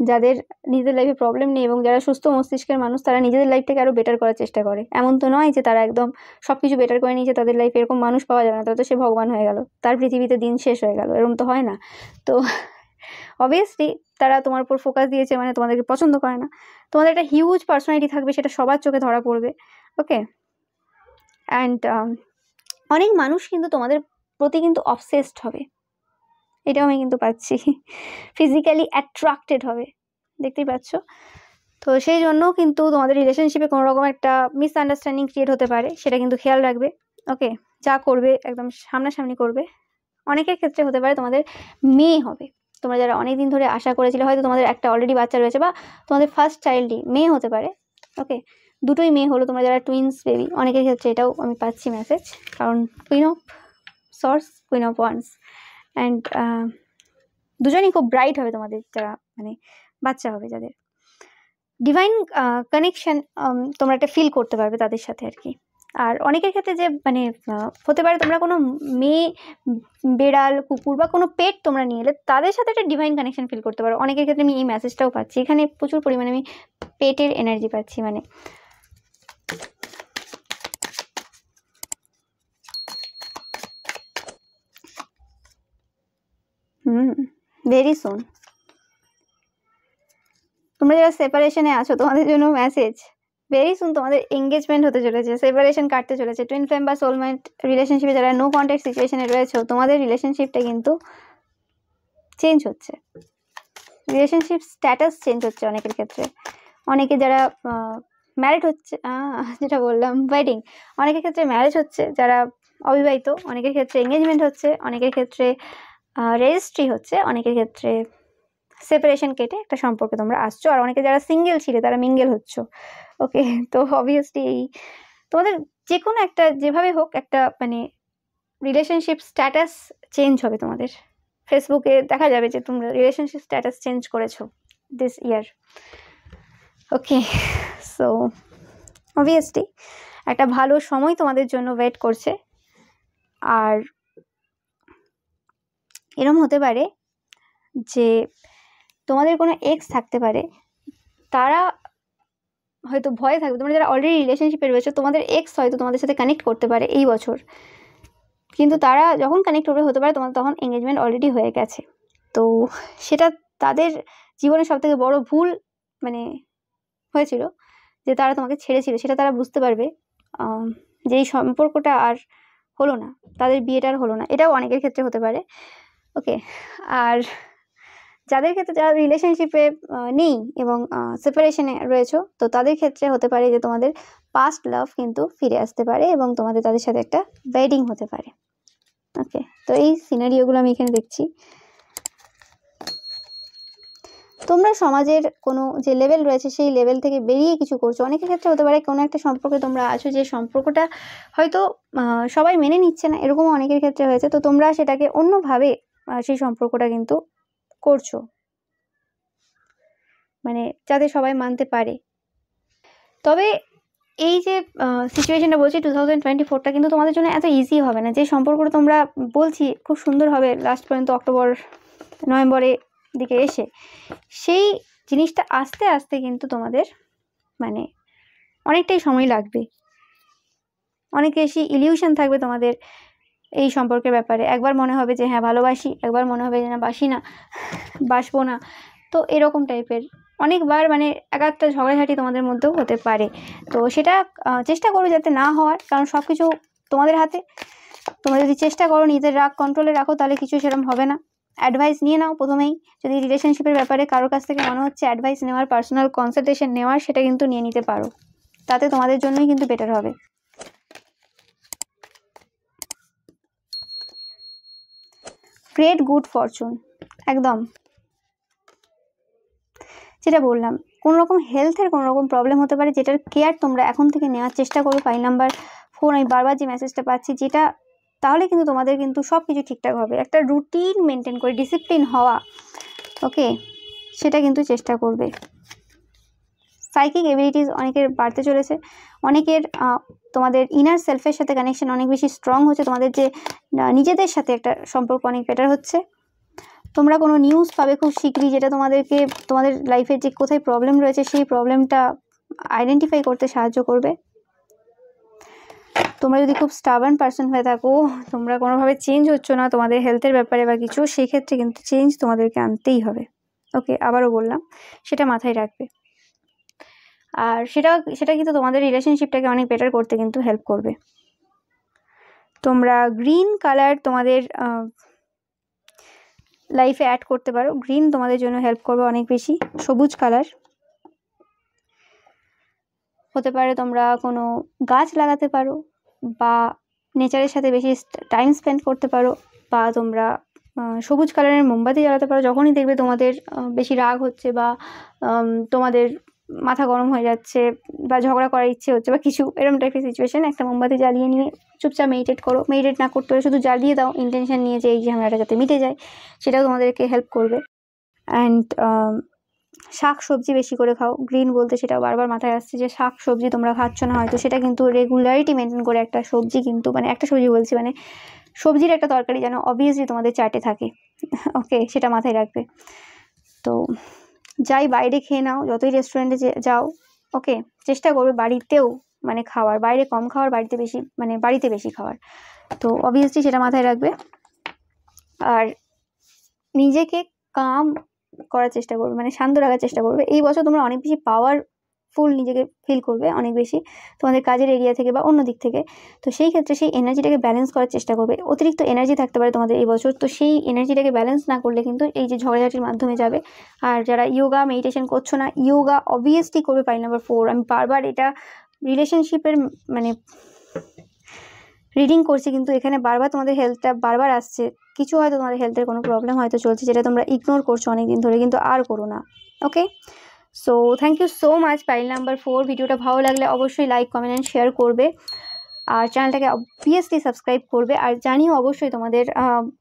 যাদের নিজেদের লাইফে প্রবলেম নেই এবং যারা সুস্থ মস্তিষ্কের মানুষ, তারা নিজেদের লাইফটাকে আরও বেটার করার চেষ্টা করে। এমন তো নয় যে তারা একদম সব কিছু বেটার করে নিয়েছে তাদের লাইফে, এরকম মানুষ পাওয়া যাবে না, তারা তো সে ভগবান হয়ে গেল, তার পৃথিবীতে দিন শেষ হয়ে গেল, এরকম তো হয় না। তো অবভিয়াসলি তারা তোমার উপর ফোকাস দিয়েছে মানে তোমাদেরকে পছন্দ করে না, তোমাদের একটা হিউজ পার্সোনালিটি থাকবে, সেটা সবার চোখে ধরা পড়বে। ওকে, অ্যান্ড অনেক মানুষ কিন্তু তোমাদের প্রতি কিন্তু অবসেসড হবে, এটাও আমি কিন্তু পাচ্ছি, ফিজিক্যালি অ্যাট্রাক্টেড হবে, দেখতেই পাচ্ছ। তো সেই জন্য কিন্তু তোমাদের রিলেশনশিপে কোনো রকম একটা মিসআন্ডারস্ট্যান্ডিং ক্রিয়েট হতে পারে, সেটা কিন্তু খেয়াল রাখবে। ওকে, যা করবে একদম সামনাসামনি করবে। অনেকের ক্ষেত্রে হতে পারে তোমাদের মেয়ে হবে, তোমরা যারা অনেকদিন ধরে আশা করেছিলে, হয়তো তোমাদের একটা অলরেডি বাচ্চা রয়েছে, বা তোমাদের ফার্স্ট চাইল্ডই মেয়ে হতে পারে। ওকে, দুটোই মেয়ে হলো, তোমরা যারা টুইন্স বেবি, অনেকের ক্ষেত্রে এটাও আমি পাচ্ছি মেসেজ, কারণ queen of sorts, queen of wands, and দুজনই খুব ব্রাইট হবে তোমাদের, যারা মানে বাচ্চা হবে, যাদের ডিভাইন কানেকশন তোমরা একটা ফিল করতে পারবে তাদের সাথে আর কি। আর অনেকের ক্ষেত্রে যে মানে হতে পারে তোমরা কোনো মেয়ে, বেড়াল, কুকুর বা কোনো পেট তোমরা নিয়ে এলে, তাদের সাথে একটা ডিভাইন কানেকশন ফিল করতে পারো। অনেকের ক্ষেত্রে আমি এই মেসেজটাও পাচ্ছি, এখানে প্রচুর পরিমাণে আমি পেটের এনার্জি পাচ্ছি, মানে ভেরি সুন। তোমরা যারা সেপারেশনে আছো, তোমাদের জন্য মেসেজ, ভেরি সুন তোমাদের এঙ্গেজমেন্ট হতে চলেছে, সেপারেশন কাটতে চলেছে। টুইন ফ্লেম বা সোলমেট রিলেশনশিপে যারা নো কন্ট্যাক্ট সিচুয়েশনে রয়েছে, তোমাদের রিলেশনশিপটা কিন্তু চেঞ্জ হচ্ছে, রিলেশনশিপ স্ট্যাটাস চেঞ্জ হচ্ছে অনেকের ক্ষেত্রে। অনেকে যারা ম্যারিড হচ্ছে, যেটা বললাম ওয়েডিং, অনেকের ক্ষেত্রে ম্যারেজ হচ্ছে, যারা অবিবাহিত, অনেকের ক্ষেত্রে এঙ্গেজমেন্ট হচ্ছে, অনেকের ক্ষেত্রে রেজিস্ট্রি হচ্ছে, অনেকের ক্ষেত্রে সেপারেশন কেটে একটা সম্পর্কে তোমরা আসছো, আর অনেকে যারা সিঙ্গেল ছিলে তারা মিঙ্গেল হচ্ছ। ওকে, তো অবভিয়াসলি এই তোমাদের যে কোনো একটা, যেভাবে হোক একটা মানে রিলেশনশিপ স্ট্যাটাস চেঞ্জ হবে তোমাদের। ফেসবুকে দেখা যাবে যে তোমরা রিলেশনশিপ স্ট্যাটাস চেঞ্জ করেছো this year. Okay, so obviously একটা ভালো সময় তোমাদের জন্য ওয়েট করছে। আর এরম হতে পারে যে তোমাদের কোনো এক্স থাকতে পারে, তারা হয়তো ভয়ে থাকবে, তোমরা যারা অলরেডি রিলেশনশিপে রয়েছে, তোমাদের এক্স হয়তো তোমাদের সাথে কানেক্ট করতে পারে এই বছর, কিন্তু তারা যখন কানেক্ট হবে, হতে পারে তোমার তখন এঙ্গেজমেন্ট অলরেডি হয়ে গেছে। তো সেটা তাদের জীবনের সবথেকে বড় ভুল মানে হয়েছিল, যে তারা তোমাকে ছেড়েছিল, সেটা তারা বুঝতে পারবে যে এই সম্পর্কটা আর হলো না, তাদের বিয়েটা আর হলো না, এটাও অনেকের ক্ষেত্রে হতে পারে। ওকে, আর যাদের ক্ষেত্রে যারা রিলেশনশিপে নেই এবং সেপারেশনে রয়েছে, তো তাদের ক্ষেত্রে হতে পারে যে তোমাদের পাস্ট লাভ কিন্তু ফিরে আসতে পারে এবং তোমাদের তাদের সাথে একটা ওয়েডিং হতে পারে। ওকে, তো এই সিনারিওগুলো আমি এখানে দেখছি। তোমরা সমাজের কোনো যে লেভেল রয়েছে সেই লেভেল থেকে বেরিয়ে কিছু করছো। অনেকের ক্ষেত্রে হতে পারে কোনো একটা সম্পর্কে তোমরা আছো, যে সম্পর্কটা হয়তো সবাই মেনে নিচ্ছে না, এরকমও অনেকের ক্ষেত্রে হয়েছে। তো তোমরা সেটাকে অন্যভাবে সেই সম্পর্কটা কিন্তু করছো, মানে যাতে সবাই মানতে পারে। তবে এই যে সিচুয়েশনটা বলছি 2024টা কিন্তু তোমাদের জন্য এত ইজি হবে না। যে সম্পর্কটা তোমরা বলছি খুব সুন্দর হবে লাস্ট পর্যন্ত অক্টোবর নভেম্বরে দিকে এসে, সেই জিনিসটা আস্তে আস্তে কিন্তু তোমাদের মানে অনেকটাই সময় লাগবে। অনেক বেশি ইলিউশন থাকবে তোমাদের এই সম্পর্কের ব্যাপারে। একবার মনে হবে যে হ্যাঁ ভালোবাসি, একবার মনে হবে যে না বাসি না, বাসবো না। তো এরকম টাইপের অনেকবার মানে এক একটা ঝগড়াঝাটি তোমাদের মধ্যেও হতে পারে। তো সেটা চেষ্টা করো যাতে না হওয়ার, কারণ সব কিছু তোমাদের হাতে। তোমরা যদি চেষ্টা করো নিজের রাগ কন্ট্রোলে রাখো তাহলে কিছু সেরকম হবে না। অ্যাডভাইস নিয়ে নাও প্রথমেই, যদি রিলেশনশিপের ব্যাপারে কারোর কাছ থেকে মনে হচ্ছে অ্যাডভাইস নেওয়ার, পার্সোনাল কনসালটেশন নেওয়ার, সেটা কিন্তু নিয়ে নিতে পারো। তাতে তোমাদের জন্যই কিন্তু বেটার হবে। গ্রেট গুড ফরচুন, একদম যেটা বললাম, কোনো রকম হেলথের কোনো রকম প্রবলেম হতে পারে, যেটার কেয়ার তোমরা এখন থেকে নেওয়ার চেষ্টা করো। 5 নাম্বার 4 আমি বারবার যে মেসেজটা পাচ্ছি, যেটা তাহলে কিন্তু তোমাদের কিন্তু সব কিছু ঠিকঠাক হবে। একটা রুটিন মেনটেন করে ডিসিপ্লিন হওয়া, ওকে, সেটা কিন্তু চেষ্টা করবে। সাইকিক এবিলিটিস অনেকের বাড়তে চলেছে, অনেকের তোমাদের ইনার সেলফের সাথে কানেকশন অনেক বেশি স্ট্রং হচ্ছে, তোমাদের যে নিজেদের সাথে একটা সম্পর্ক অনেক বেটার হচ্ছে। তোমরা কোনো নিউজ পাবে খুব শীঘ্রই, যেটা তোমাদেরকে তোমাদের লাইফের যে কোথায় প্রবলেম রয়েছে সেই প্রবলেমটা আইডেন্টিফাই করতে সাহায্য করবে। তোমরা যদি খুব স্টাবার্ন পার্সন হয়ে থাকো, তোমরা কোনোভাবে চেঞ্জ হচ্ছ না তোমাদের হেলথের ব্যাপারে বা কিছু, সেই ক্ষেত্রে কিন্তু চেঞ্জ তোমাদেরকে আনতেই হবে। ওকে, আবারও বললাম, সেটা মাথায় রাখবে। আর সেটা কিন্তু তোমাদের রিলেশনশিপটাকে অনেক বেটার করতে কিন্তু হেল্প করবে। তোমরা গ্রিন কালার তোমাদের লাইফে অ্যাড করতে পারো। গ্রিন তোমাদের জন্য হেল্প করবে অনেক বেশি। সবুজ কালার হতে পারে, তোমরা কোনো গাছ লাগাতে পারো বা নেচারের সাথে বেশি টাইম স্পেন্ড করতে পারো, বা তোমরা সবুজ কালারের মোমবাতি জ্বালাতে পারো। যখনই দেখবে তোমাদের বেশি রাগ হচ্ছে বা তোমাদের মাথা গরম হয়ে যাচ্ছে বা ঝগড়া করার ইচ্ছে হচ্ছে বা কিছু এরকম টাইপের সিচুয়েশন, একটা মোমবাতি জ্বালিয়ে নিয়ে চুপচাপ মেডিটেট করো। মেডিটেট না করতে হলে শুধু জ্বালিয়ে দাও, ইন্টেনশন নিয়ে যে এই ঝামেলাটা যাতে মিটে যায়, সেটাও তোমাদেরকে হেল্প করবে। অ্যান্ড শাক সবজি বেশি করে খাও। গ্রিন বলতে সেটা বারবার মাথায় আসছে যে শাক সবজি তোমরা খাচ্ছ না হয়তো, সেটা কিন্তু রেগুলারিটি মেনটেন করে একটা সবজি কিন্তু, মানে একটা সবজি বলছি মানে সবজির একটা তরকারি যেন অবভিয়াসলি তোমাদের চাটে থাকে। ওকে, সেটা মাথায় রাখবে। তো যাই বাইরে খেয়ে নাও, যতই রেস্টুরেন্টে যাও, ওকে, চেষ্টা করবে বাড়িতেও মানে খাওয়ার, বাইরে কম খাওয়ার, বাড়িতে বেশি, মানে বাড়িতে বেশি খাওয়ার। তো অবভিয়াসলি সেটা মাথায় রাখবে। আর নিজেকে কাম করার চেষ্টা করবে, মানে শান্ত রাখার চেষ্টা করবে। এই বছর তোমরা অনেক বেশি পাওয়ারফুল নিজেকে ফিল করবে, অনেক বেশি তোমাদের কাজের এরিয়া থেকে বা অন্য দিক থেকে। তো সেই ক্ষেত্রে সেই এনার্জিটাকে ব্যালেন্স করার চেষ্টা করবে। অতিরিক্ত এনার্জি থাকতে পারে তোমাদের এই বছর, তো সেই এনার্জিটাকে ব্যালেন্স না করলে কিন্তু এই যে ঝগড়াঝাটির মাধ্যমে যাবে। আর যারা ইয়োগা মেডিটেশন করছো না, ইয়োগা অবভিয়াসলি করবে 5 নাম্বার 4। আমি বারবার এটা রিলেশনশিপের মানে রিডিং করছি, কিন্তু এখানে বারবার তোমাদের হেলথটা বারবার আসছে। কিছু হয়তো তোমাদের হেলথের কোনো প্রবলেম হয়তো চলছে, যেটা তোমরা ইগনোর করছো অনেক দিন ধরে, কিন্তু আর করো না। Okay, so thank you so much. 5 number 4 ভিডিওটা ভালো লাগলে অবশ্যই লাইক কমেন্ট অ্যান্ড শেয়ার করবে, আর চ্যানেলটাকে অবভিয়াসলি সাবস্ক্রাইব করবে। আর জানিও অবশ্যই তোমাদের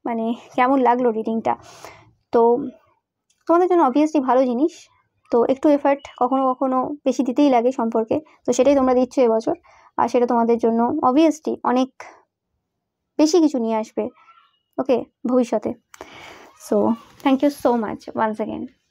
মানে কেমন লাগলো রিডিংটা। তো তোমাদের জন্য অবভিয়াসলি ভালো জিনিস, তো একটু এফার্ট কখনো কখনো বেশি দিতেই লাগে সম্পর্কে, তো সেটাই তোমরা দিচ্ছ এবছর। আর সেটা তোমাদের জন্য অবভিয়াসলি অনেক বেশি কিছু নিয়ে আসবে, ওকে, ভবিষ্যতে। So thank you so much once again.